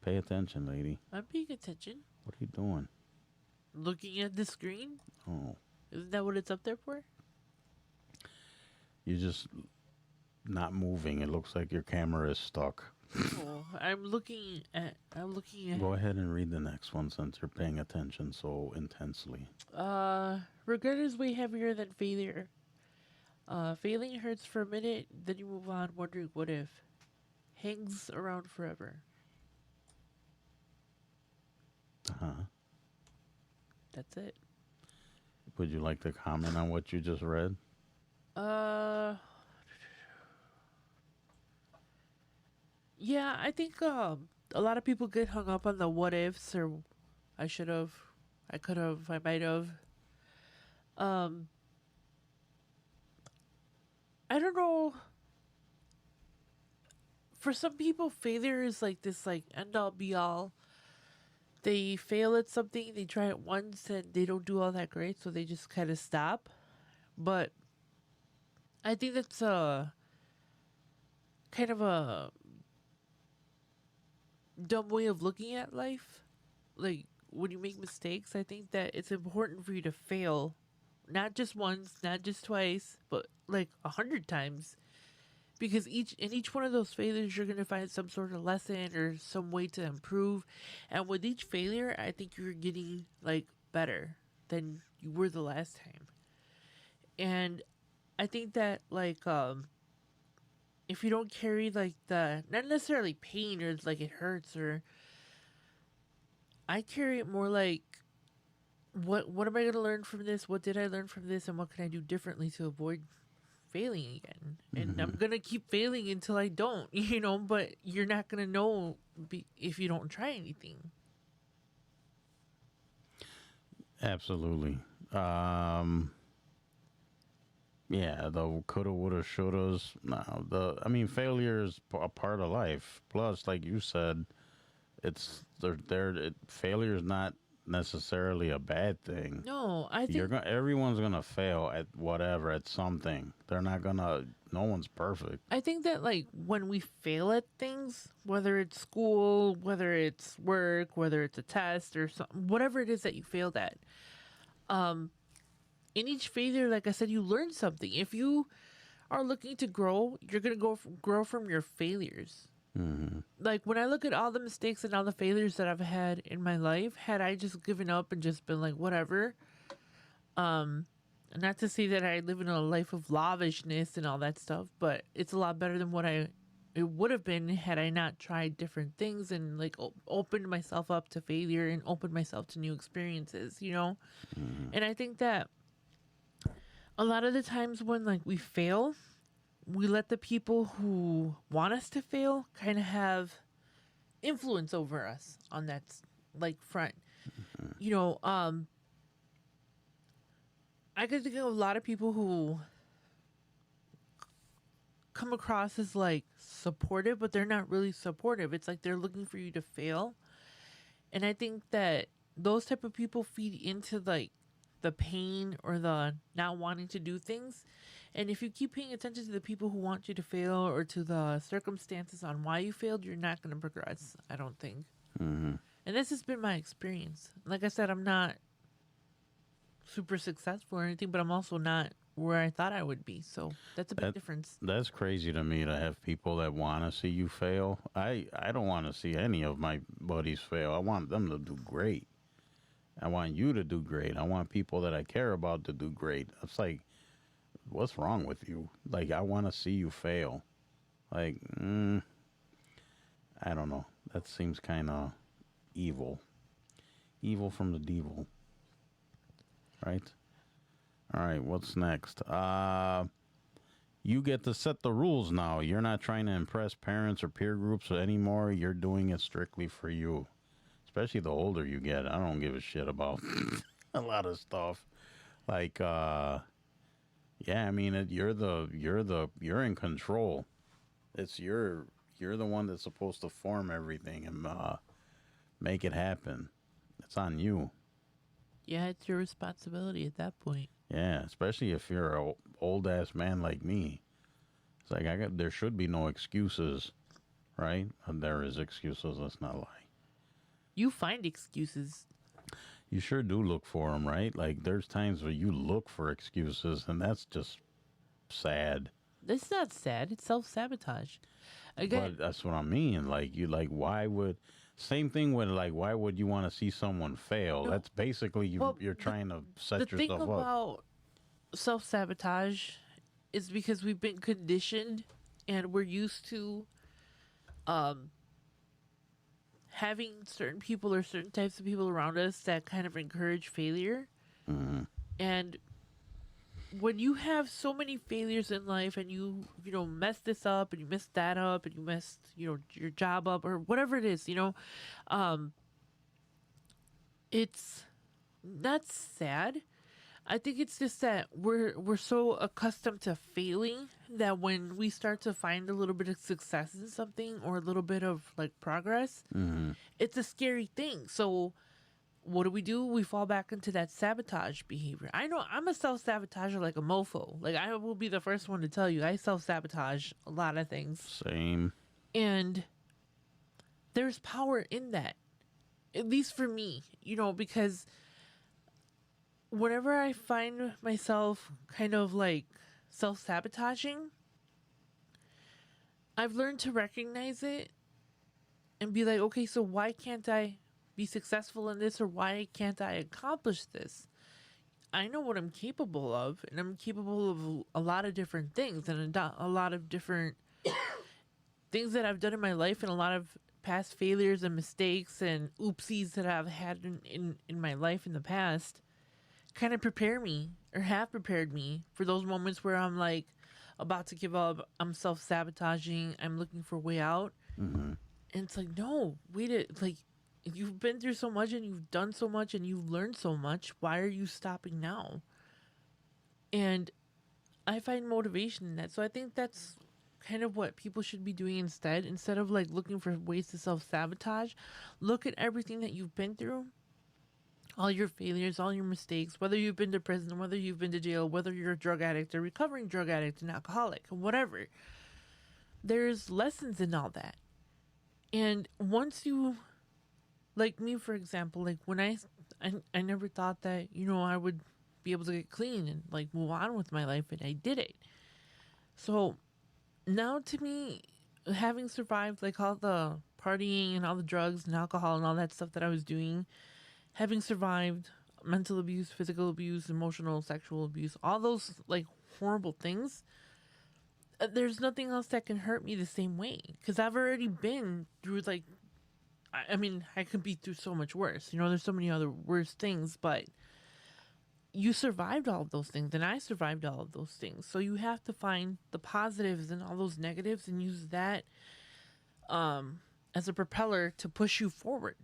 Pay attention, lady. I'm paying attention. What are you doing? Looking at the screen? Oh, Isn't that what it's up there for? you're just not moving. It looks like your camera is stuck. Oh, I'm looking at. Go ahead and read the next one since you're paying attention so intensely. Regret is way heavier than failure. Failing hurts for a minute, then you move on, wondering what if. Hangs around forever. Uh-huh. That's it. Would you like to comment on what you just read? Yeah, I think a lot of people get hung up on the what ifs or I should have, I could have, I might have. I don't know. For some people, failure is like this, like end all be all. They fail at something, they try it once, and they don't do all that great, so they just kind of stop. But I think that's a kind of a dumb way of looking at life. Like when you make mistakes, I think that it's important for you to fail, not just once, not just twice, but like 100 times, because each one of those failures you're going to find some sort of lesson or some way to improve, and with each failure I think you're getting like better than you were the last time. And I think that like if you don't carry like the not necessarily pain or like it hurts, or I carry it more like what am I going to learn from this, what did I learn from this, and what can I do differently to avoid failing again. And I'm gonna keep failing until I don't, but you're not gonna know if you don't try anything. Absolutely. Yeah, the coulda, woulda, shouldas. No, failure is a part of life. Plus, like you said, failure is not necessarily a bad thing. No, I think everyone's gonna fail at whatever, at something. No one's perfect. I think that like when we fail at things, whether it's school, whether it's work, whether it's a test or something, whatever it is that you failed at, in each failure, like I said, you learn something. If you are looking to grow, you're gonna grow from your failures. Mm-hmm. Like when I look at all the mistakes and all the failures that I've had in my life, had I just given up and just been like whatever, not to say that I live in a life of lavishness and all that stuff, but it's a lot better than what it would have been had I not tried different things and like opened myself up to failure and opened myself to new experiences, Mm-hmm. And I think that a lot of the times when like we fail, we let the people who want us to fail kind of have influence over us on that like front. I could think of a lot of people who come across as like supportive, but they're not really supportive. It's like they're looking for you to fail. And I think that those type of people feed into like the pain or the not wanting to do things. And if you keep paying attention to the people who want you to fail or to the circumstances on why you failed, you're not going to progress, I don't think. Mm-hmm. And this has been my experience. Like I said, I'm not super successful or anything, but I'm also not where I thought I would be. So that's a big difference. That's crazy to me to have people that want to see you fail. I don't want to see any of my buddies fail. I want them to do great. I want you to do great. I want people that I care about to do great. It's like, what's wrong with you? Like, I want to see you fail. Like, I don't know. That seems kind of evil. Evil from the devil. Right? All right, what's next? You get to set the rules now. You're not trying to impress parents or peer groups anymore. You're doing it strictly for you. Especially the older you get. I don't give a shit about a lot of stuff. Like, yeah, I mean, you're in control. It's you're the one that's supposed to form everything and make it happen. It's on you. Yeah, it's your responsibility at that point. Yeah, especially if you're a old ass man like me. It's like there should be no excuses, right? And there is excuses. Let's not lie. You find excuses. You sure do look for them, right? Like there's times where you look for excuses, and that's just sad. It's not sad. It's self-sabotage. Again, But that's what I mean. Like why would? Same thing with like, why would you want to see someone fail? No. That's basically Well, you're trying to set the thing yourself up. about self-sabotage is because we've been conditioned and we're used to having certain people or certain types of people around us that kind of encourage failure. And when you have so many failures in life and you mess this up and you mess that up and you mess your job up or whatever it is, it's not sad. I think it's just that we're so accustomed to failing that when we start to find a little bit of success in something or a little bit of like progress, it's a scary thing. So what do? We fall back into that sabotage behavior. I know I'm a self-sabotager like a mofo. Like I will be the first one to tell you I self-sabotage a lot of things. Same. And there's power in that. At least for me, because whenever I find myself kind of like self-sabotaging, I've learned to recognize it and be like, okay, so why can't I be successful in this, or why can't I accomplish this? I know what I'm capable of, and I'm capable of a lot of different things and a lot of different things that I've done in my life, and a lot of past failures and mistakes and oopsies that I've had in my life in the past kind of prepare me or have prepared me for those moments where I'm like about to give up, I'm self-sabotaging, I'm looking for a way out. And it's like, no, like, you've been through so much and you've done so much and you've learned so much. Why are you stopping now? And I find motivation in that. So I think that's kind of what people should be doing instead of like looking for ways to self-sabotage. Look at everything that you've been through, all your failures, all your mistakes, whether you've been to prison, whether you've been to jail, whether you're a drug addict, a recovering drug addict, an alcoholic, whatever. There's lessons in all that. And once you, like me, for example, like when I never thought that, I would be able to get clean and like move on with my life, and I did it. So now to me, having survived like all the partying and all the drugs and alcohol and all that stuff that I was doing, having survived mental abuse, physical abuse, emotional, sexual abuse, all those like horrible things, there's nothing else that can hurt me the same way, because I've already been through like, I mean, I could be through so much worse. There's so many other worse things, but you survived all of those things, and I survived all of those things. So you have to find the positives in all those negatives and use that as a propeller to push you forward.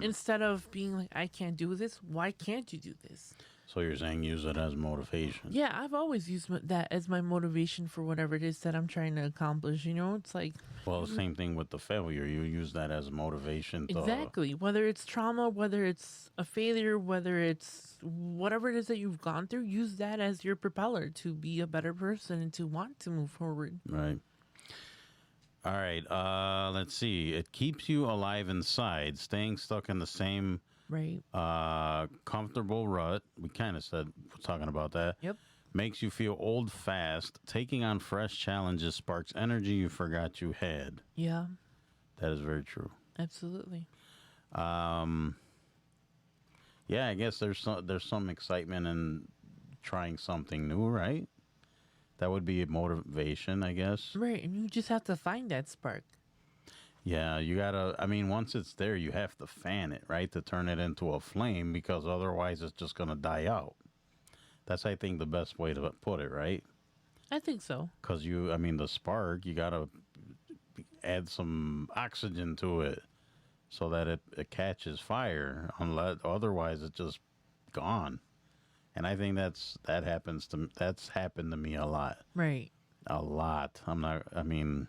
Instead of being like, I can't do this. Why can't you do this? So you're saying use it as motivation? Yeah, I've always used that as my motivation for whatever it is that I'm trying to accomplish. It's like... Well, the same thing with the failure. You use that as motivation to... Exactly. Whether it's trauma, whether it's a failure, whether it's whatever it is that you've gone through, use that as your propeller to be a better person and to want to move forward. Right. All right. Let's see. It keeps you alive inside. Staying stuck in the same... Right. Comfortable rut. We kind of talking about that. Yep. Makes you feel old fast. Taking on fresh challenges sparks energy you forgot you had. Yeah. That is very true. Absolutely. Yeah, I guess there's some excitement in trying something new, right? That would be a motivation, I guess. Right, and you just have to find that spark. Yeah, you gotta. I mean, once it's there, you have to fan it, right, to turn it into a flame, because otherwise it's just gonna die out. That's, I think, the best way to put it, right? I think so. Because I mean, the spark, you gotta add some oxygen to it so that it catches fire. Unless otherwise, it's just gone. And I think that's happened to me a lot. Right. A lot. I'm not. I mean,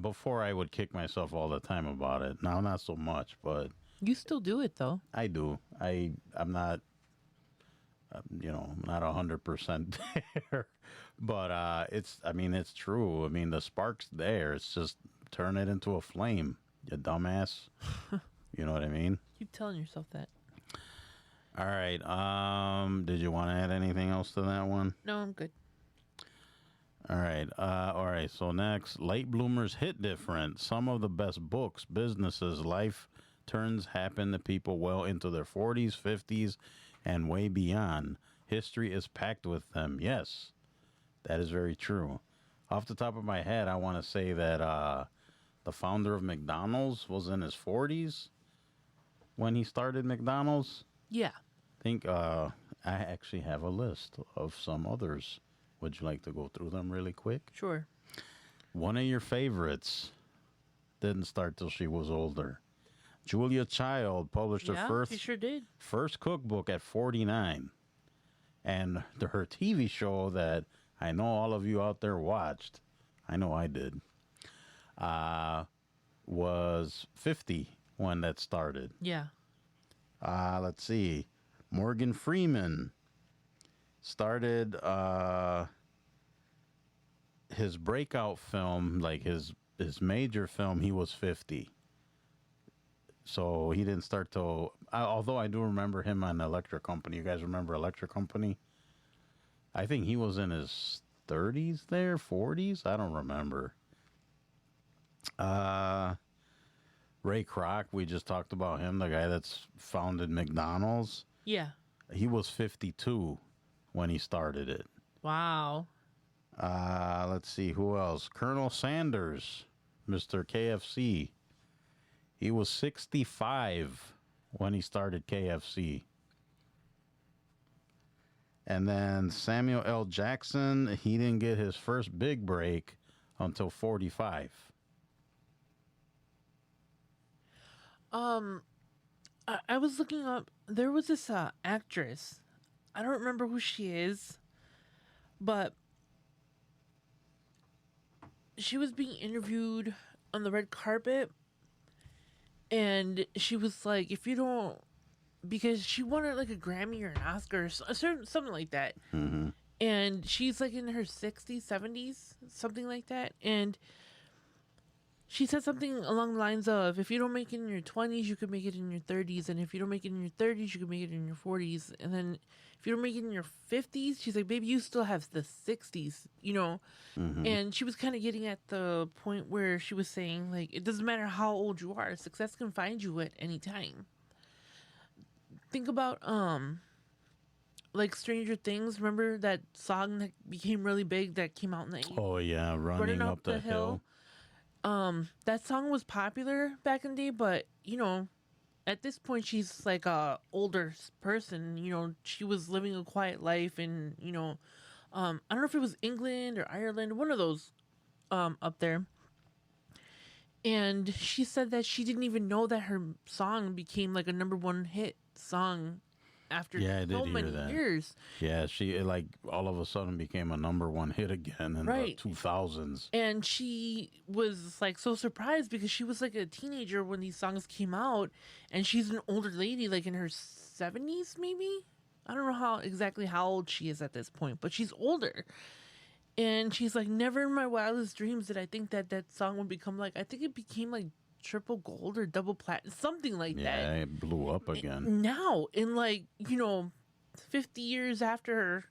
before I would kick myself all the time about it. Now not so much, but You still do it though. I do. I'm not. I'm not 100% there, but it's. I mean, it's true. I mean, the spark's there. It's just turn it into a flame. You dumbass. You know what I mean? Keep telling yourself that. All right. Did you want to add anything else to that one? No, I'm good. All right. All right. So next, late bloomers hit different. Some of the best books, businesses, life turns happen to people well into their 40s, 50s, and way beyond. History is packed with them. Yes, that is very true. Off the top of my head, I want to say that the founder of McDonald's was in his 40s when he started McDonald's. Yeah. I think I actually have a list of some others. Would you like to go through them really quick? Sure. One of your favorites didn't start till she was older. Julia Child published Yeah, her she sure did. first cookbook at 49. And her TV show that I know all of you out there watched, I know I did, was 50 when that started. Yeah. Let's see. Morgan Freeman started his breakout film, like his major film, he was 50. So he didn't start till, although I do remember him on Electric Company. You guys remember Electric Company? I think he was in his 30s there, 40s. I don't remember. Ray Kroc, we just talked about him, the guy that's founded McDonald's. Yeah. He was 52 when he started it. Wow. Let's see, who else? Colonel Sanders, Mr. KFC. He was 65 when he started KFC. And then Samuel L. Jackson, he didn't get his first big break until 45. I was looking up. There was this actress. I don't remember who she is, but she was being interviewed on the red carpet, and she was like, "If you don't," because she wanted like a Grammy or an Oscar or something like that. Mm-hmm. And she's like in her 60s, 70s, something like that. And she said something along the lines of, if you don't make it in your 20s, you could make it in your 30s. And if you don't make it in your 30s, you could make it in your 40s. And then if you don't make it in your 50s, she's like, baby, you still have the 60s, you know? Mm-hmm. And she was kind of getting at the point where she was saying, like, it doesn't matter how old you are. Success can find you at any time. Think about, like Stranger Things. Remember that song that became really big that came out in the 80s? Oh, yeah, running up the hill. That song was popular back in the day, but, you know, at this point, she's like a older person. You know, she was living a quiet life, and, you know, I don't know if it was England or Ireland, one of those up there. And she said that she didn't even know that her song became like a #1 hit song after so many years. Yeah, she like all of a sudden became a #1 hit again in the 2000s. And she was like so surprised because she was like a teenager when these songs came out, and she's an older lady, like in her 70s maybe. I don't know how old she is at this point, but she's older. And she's like, never in my wildest dreams did I think that that song would become like, I think it became like triple gold or double platinum, something like that. Yeah, it blew up again. Now, in like, you know, 50 years after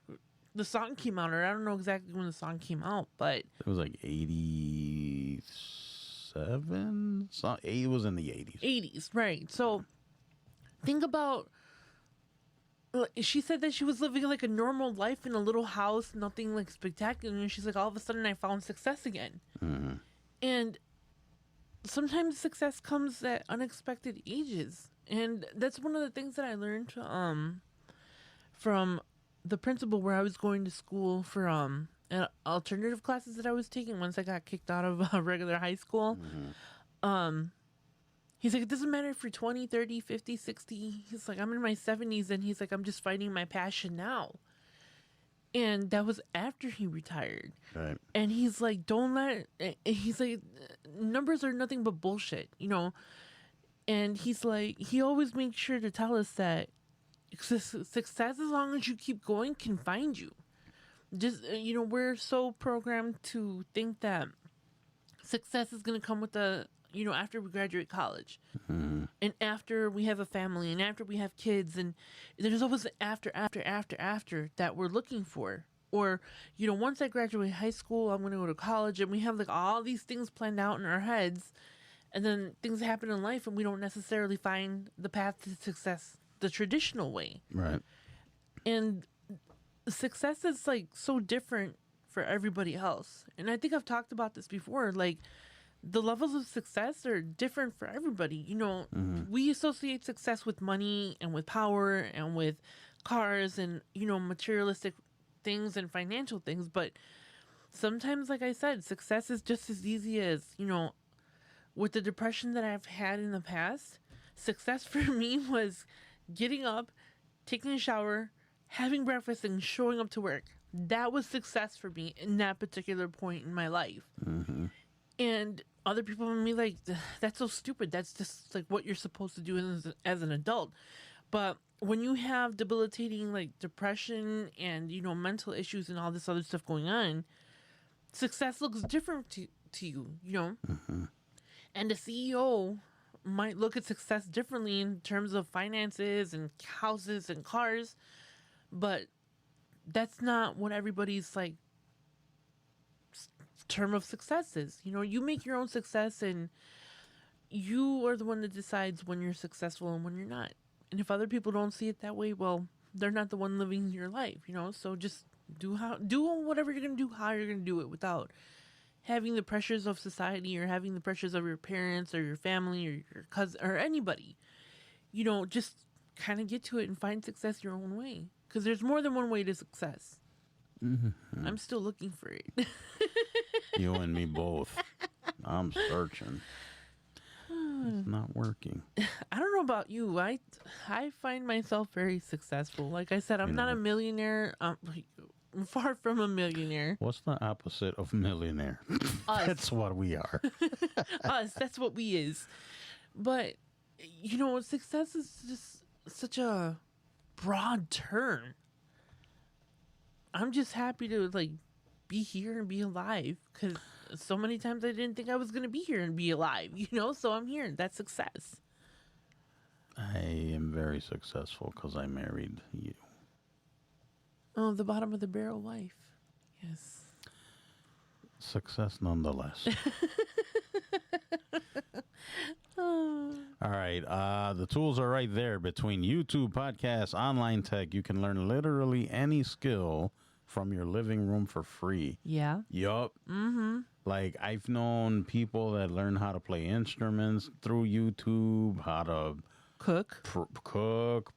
the song came out, or I don't know exactly when the song came out, but it was like 87. It was in the 80s. 80s, right? So think about. She said that she was living like a normal life in a little house, nothing like spectacular. And she's like, all of a sudden, I found success again. Mm-hmm. And sometimes success comes at unexpected ages. And that's one of the things that I learned from the principal where I was going to school for alternative classes that I was taking once I got kicked out of regular high school. He's like, it doesn't matter if you're 20, 30, 50, 60. He's like, I'm in my 70s, and he's like, I'm just fighting my passion now. And that was after he retired. Right. And he's like, don't let he's like, numbers are nothing but bullshit, you know? And he's like, he always makes sure to tell us that success, as long as you keep going, can find you. Just, you know, we're so programmed to think that success is going to come with after we graduate college and after we have a family and after we have kids, and there's always an after that we're looking for. Or, you know, once I graduate high school, I'm going to go to college, and we have like all these things planned out in our heads, and then things happen in life and we don't necessarily find the path to success the traditional way. Right. And success is like so different for everybody else. And I think I've talked about this before, like the levels of success are different for everybody. You know, we associate success with money and with power and with cars and, you know, materialistic things and financial things. But sometimes, like I said, success is just as easy as, you know, with the depression that I've had in the past, success for me was getting up, taking a shower, having breakfast, and showing up to work. That was success for me in that particular point in my life. And other people may be like, that's so stupid. That's just like what you're supposed to do as an adult. But when you have debilitating like depression and, you know, mental issues and all this other stuff going on, success looks different to you, you know? And the CEO might look at success differently in terms of finances and houses and cars, but that's not what everybody's like term of success is. You know, you make your own success, and you are the one that decides when you're successful and when you're not. And if other people don't see it that way, well, they're not the one living your life, you know? So just do whatever you're going to do, how you're going to do it, without having the pressures of society or having the pressures of your parents or your family or your cousin or anybody. You know, just kind of get to it and find success your own way. Because there's more than one way to success. I'm still looking for it. You and me both. I'm searching. It's not working. I don't know about you. I find myself very successful. Like I said, I'm not a millionaire. I'm far from a millionaire. What's the opposite of millionaire? That's what we are. Us. That's what we is. But, you know, success is just such a broad term. I'm just happy to like be here and be alive, because so many times I didn't think I was going to be here and be alive, you know? So I'm here. That's success. I am very successful because I married you. Oh, the bottom of the barrel wife. Yes. Success nonetheless. All right. The tools are right there between YouTube, podcasts, online tech. You can learn literally any skill from your living room for free. Yeah. Yup. Like, I've known people that learn how to play instruments through YouTube, how to Cook.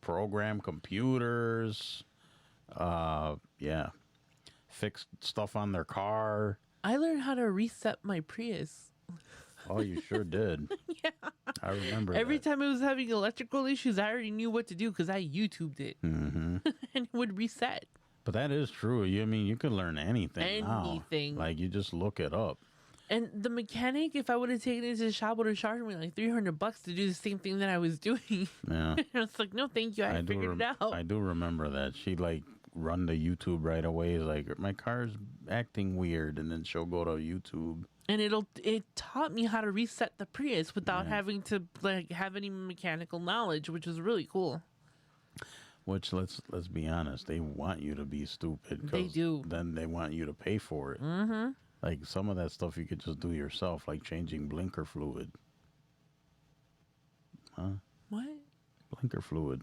program computers. Yeah. Fix stuff on their car. I learned how to reset my Prius. Oh, you sure did. Yeah. I remember Every that. time it was having electrical issues, I already knew what to do because I YouTubed it. And it would reset. But that is true. I mean, you could learn anything now. Anything. Like, you just look it up. And the mechanic, if I would have taken it to the shop, would have charged me like $300 to do the same thing that I was doing. Yeah. And I was like, no, thank you. I figured it out. I do remember that. She, like, run to YouTube right away. It's like, my car's acting weird. And then she'll go to YouTube. And it taught me how to reset the Prius without having to like have any mechanical knowledge, which was really cool. Which, let's be honest, they want you to be stupid. 'Cause They do. Then they want you to pay for it. Like, some of that stuff you could just do yourself, like changing blinker fluid. What? Blinker fluid.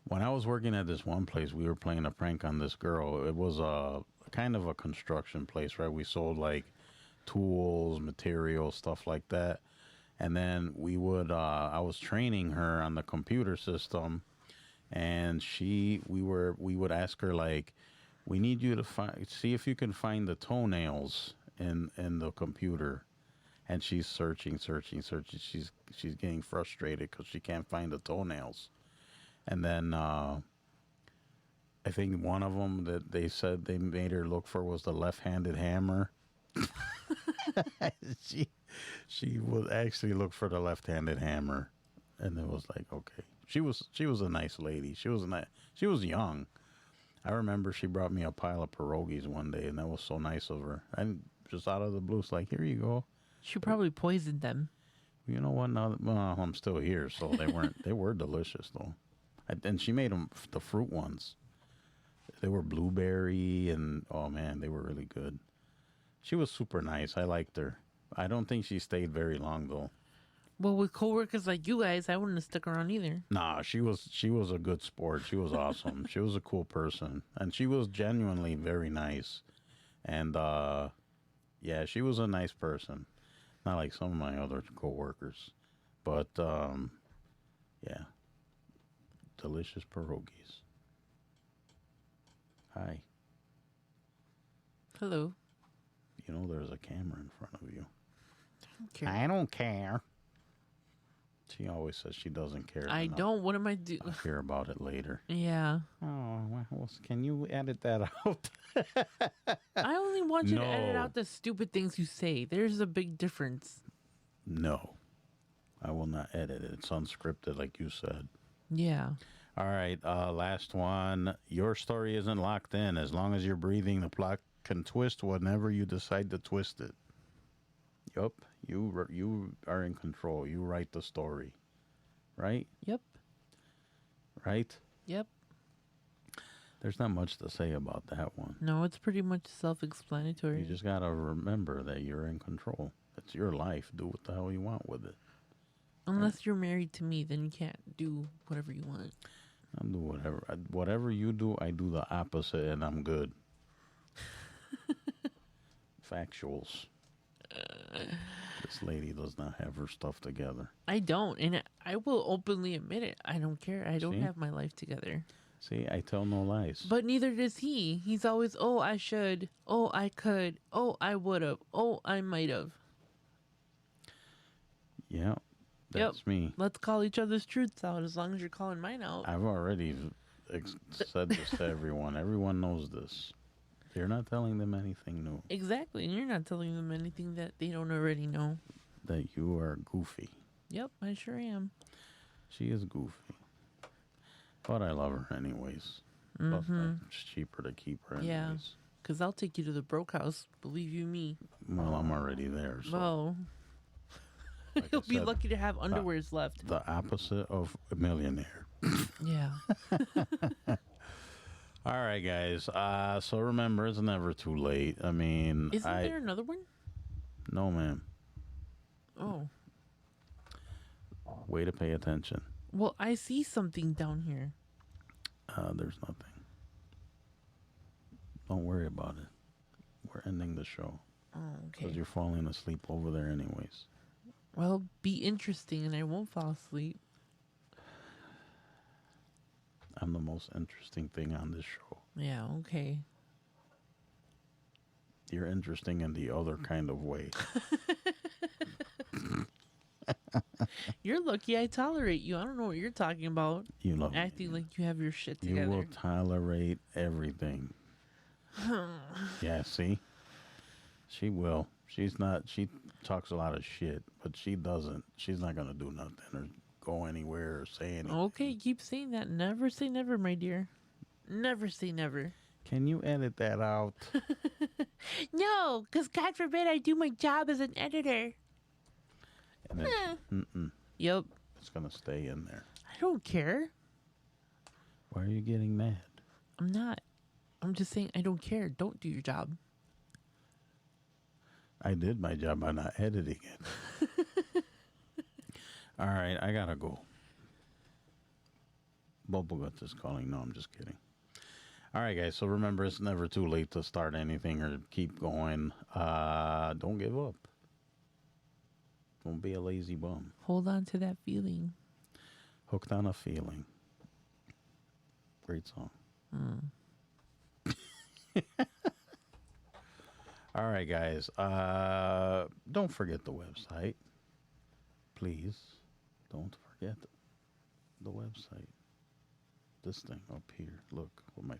When I was working at this one place, we were playing a prank on this girl. It was a kind of a construction place, right? We sold like tools, materials, stuff like that. And then we would, I was training her on the computer system, and we would ask her like, we need you to see if you can find the toenails in the computer. And she's searching. She's getting frustrated because she can't find the toenails. And then I think one of them that they said they made her look for was the left-handed hammer. she would actually look for the left-handed hammer, and it was like, okay. She was a nice lady. She was young. I remember she brought me a pile of pierogies one day, and that was so nice of her. And just out of the blue, it's like, here you go. She probably poisoned them. You know what? Now well, I'm still here, so they weren't. They were delicious though, and she made them the fruit ones. They were blueberry, and oh man, they were really good. She was super nice. I liked her. I don't think she stayed very long though. Well, with coworkers like you guys, I wouldn't have stuck around either. Nah, she was a good sport. She was awesome. She was a cool person, and she was genuinely very nice. And yeah, she was a nice person. Not like some of my other coworkers, but yeah, delicious pierogies. Hi. Hello. You know there's a camera in front of you. Okay. I don't care. She always says she doesn't care. I enough. don't. What am I doing? I'll hear about it later. Yeah. Oh, well, can you edit that out? I only want you to No. edit out the stupid things you say. There's a big difference. No, I will not edit it. It's unscripted, like you said. Yeah. All right, last one. Your story isn't locked in. As long as you're breathing, the plot can twist whenever you decide to twist it. Yup, you are in control. You write the story, right? Yep. Right? Yep. There's not much to say about that one. No, it's pretty much self-explanatory. You just gotta remember that you're in control. It's your life. Do what the hell you want with it. Unless you're married to me, then you can't do whatever you want. I'll do whatever. Whatever you do, I do the opposite, and I'm good. Factuals. This lady does not have her stuff together. I don't, and I will openly admit it. I don't care. I don't See? have my life together. See, I tell no lies. But neither does he. He's always, oh, I should. Oh, I could. Oh, I would have. Oh, I might have. Yeah, that's me. Let's call each other's truths out as long as you're calling mine out. I've already said this to everyone. Everyone knows this. You're not telling them anything new. Exactly. And you're not telling them anything that they don't already know. That you are goofy. Yep, I sure am. She is goofy. But I love her anyways. But it's cheaper to keep her anyways. Yeah. Because I'll take you to the broke house. Believe you me. Well, I'm already there. So Well, like I you'll be said, lucky to have underwears left. the opposite of a millionaire. Yeah. All right, guys. So remember, it's never too late. I mean, Isn't there another one? No, ma'am. Oh. Way to pay attention. Well, I see something down here. There's nothing. Don't worry about it. We're ending the show Oh, because okay. you're falling asleep over there anyways. Well, be interesting and I won't fall asleep. I'm the most interesting thing on this show. Yeah, okay. You're interesting in the other kind of way. You're lucky I tolerate you. I don't know what you're talking about. You love Acting me. like you have your shit You together. will tolerate everything. Yeah, see? She will. She talks a lot of shit, but she doesn't. She's not going to do nothing or go anywhere or say anything. Okay, keep saying that. Never say never, my dear. Never say never. Can you edit that out? No, because God forbid I do my job as an editor. And Yep. it's going to stay in there. I don't care. Why are you getting mad? I'm not. I'm just saying I don't care. Don't do your job. I did my job by not editing it. All right, I gotta go. Bubbleguts is calling. No, I'm just kidding. All right, guys. So remember, it's never too late to start anything or keep going. Don't give up. Don't be a lazy bum. Hold on to that feeling. Hooked on a Feeling. Great song. All right, guys. Don't forget the website. Please don't forget the website. This thing up here. Look with my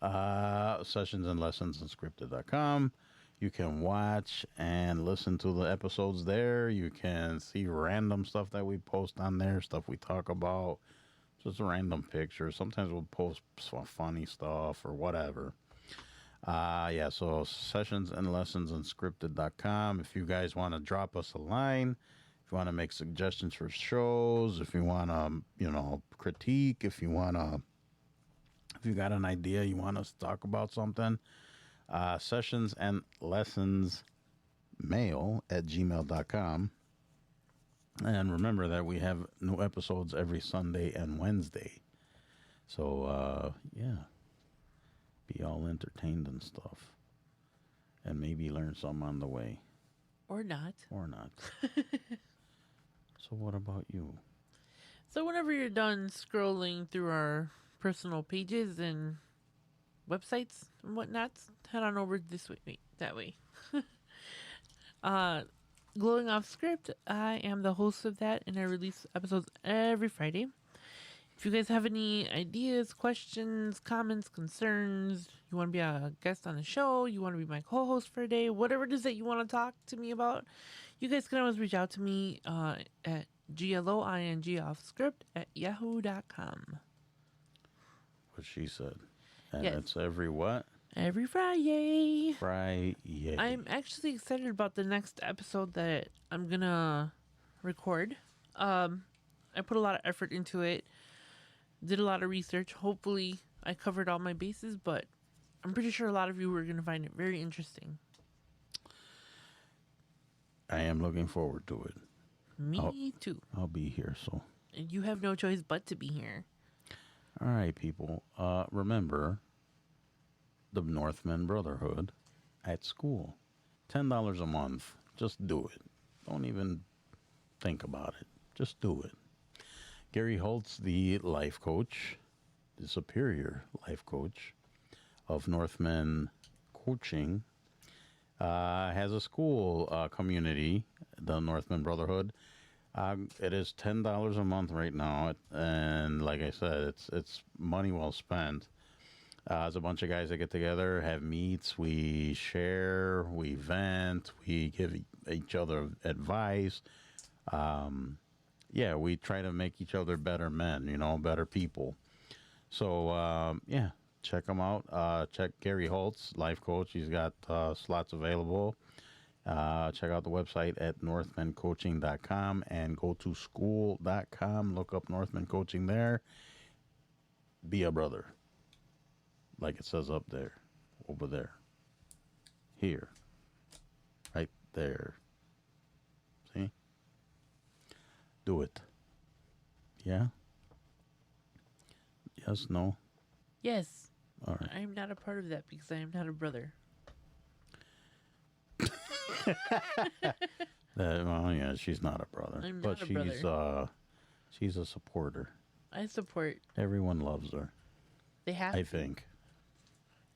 thumb. Sessions and Lessons Unscripted.com. You can watch and listen to the episodes there. You can see random stuff that we post on there, stuff we talk about, just random pictures. Sometimes we'll post some funny stuff or whatever. So Sessions and Lessons Unscripted.com. If you guys want to drop us a line, if you want to make suggestions for shows, if you want to, critique, if you got an idea, you want us to talk about something, Sessions and Lessons Mail at gmail.com. And remember that we have new episodes every Sunday and Wednesday. So, be all entertained and stuff. And maybe learn something on the way. Or not. Or not. So what about you? So whenever you're done scrolling through our personal pages and websites and whatnot, head on over this way. Wait, that way. Glowing Off Script, I am the host of that, and I release episodes every Friday. If you guys have any ideas, questions, comments, concerns, you want to be a guest on the show, you want to be my co-host for a day, whatever it is that you want to talk to me about, you guys can always reach out to me at gloingoffscript@yahoo.com. What she said. And Yes. it's every what? Every Friday. Friday. I'm actually excited about the next episode that I'm going to record. I put a lot of effort into it. Did a lot of research. Hopefully, I covered all my bases, but I'm pretty sure a lot of you are going to find it very interesting. I am looking forward to it. Me too. I'll be here, so. And you have no choice but to be here. All right, people. Remember the Northman Brotherhood at school. $10 a month. Just do it. Don't even think about it. Just do it. Gary Holtz, the life coach, the superior life coach of Northman Coaching, has a school community, the Northman Brotherhood. It is $10 a month right now, and like I said, it's money well spent. There's a bunch of guys that get together, have meets, we share, we vent, we give each other advice. We try to make each other better men, better people. So, check him out. Check Gary Holtz, life coach. He's got slots available. Check out the website at northmancoaching.com and go to school.com. Look up Northman Coaching there. Be a brother. Like it says up there. Over there. Here. Right there. See? Do it. Yeah? Yes, no? Yes. All right. I'm not a part of that because I am not a brother. She's not a brother. I'm but not a brother. She's a supporter. I support. Everyone loves her, They have I to. think.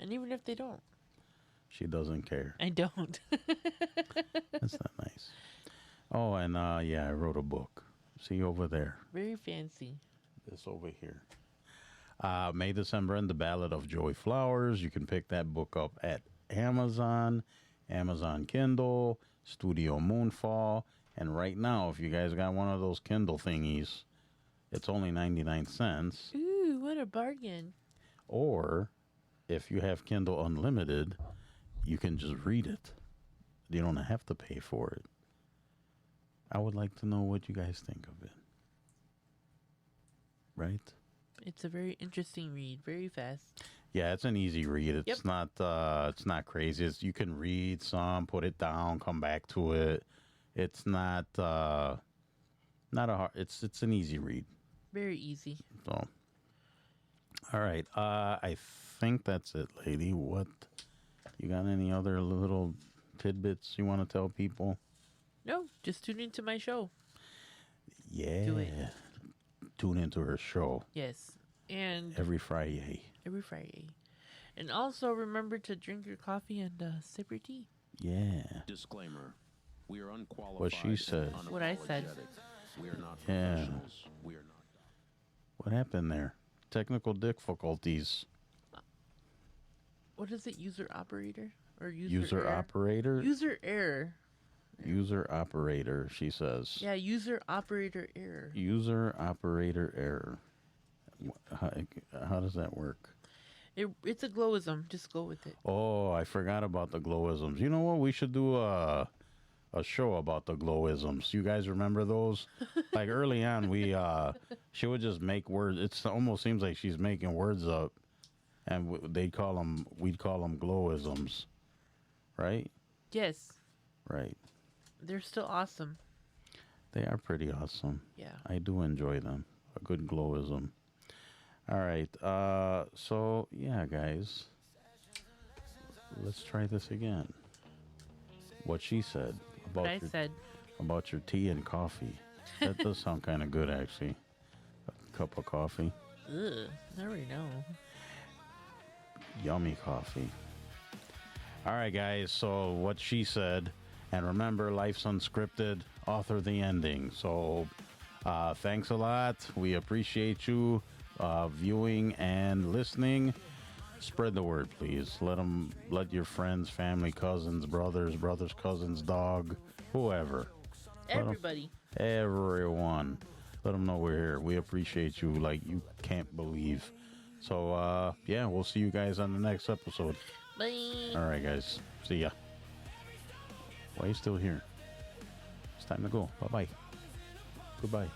And even if they don't, She doesn't care. I don't. That's not nice. Oh, and I wrote a book. See over there. Very fancy. This over here. May, December, and the Ballad of Joy Flowers. You can pick that book up at Amazon, Amazon Kindle, Studio Moonfall. And right now, if you guys got one of those Kindle thingies, it's only 99 cents. Ooh, what a bargain. Or if you have Kindle Unlimited, you can just read it. You don't have to pay for it. I would like to know what you guys think of it. Right? It's a very interesting read, very fast. Yeah, it's an easy read. It's Yep. it's not crazy. You can read some, put it down, come back to it. It's not a hard, it's an easy read. Very easy. So All right. I think that's it, lady. What? You got any other little tidbits you want to tell people? No, just tune into my show. Yeah. Do it. Tune into her show Yes. And every Friday. every Friday. And also remember to drink your coffee and sip your tea. Yeah. Disclaimer. We are unqualified. What she said. and What I said. unapologetic. We are not Yeah. professionals. We are not. What happened there? Technical difficulties. What is it? User operator? Or User error? operator? User error. User operator, she says. Yeah, user operator error. User operator error. How does that work? It's a glowism. Just go with it. Oh, I forgot about the glowisms. You know what? We should do a show about the glowisms. You guys remember those? Like early on, she would just make words. It almost seems like she's making words up, and we'd call them glowisms, right? Yes. Right. They're still awesome. They are pretty awesome. Yeah. I do enjoy them. A good glowism. All right. So yeah, guys, let's try this again. What she said about What I said. about your tea and coffee. That does sound kind of good, actually. A cup of coffee, Ugh. I already know. yummy coffee. All right, guys. So what she said, and remember, life's unscripted. Author the ending. So thanks a lot. We appreciate you viewing and listening. Spread the word, please. Let your friends, family, cousins, brothers, cousins, dog, whoever, Everybody. everyone. Let them know we're here. We appreciate you like you can't believe. So yeah, we'll see you guys on the next episode. Bye. All right, guys. See ya. Why are you still here? It's time to go. Bye bye. Goodbye.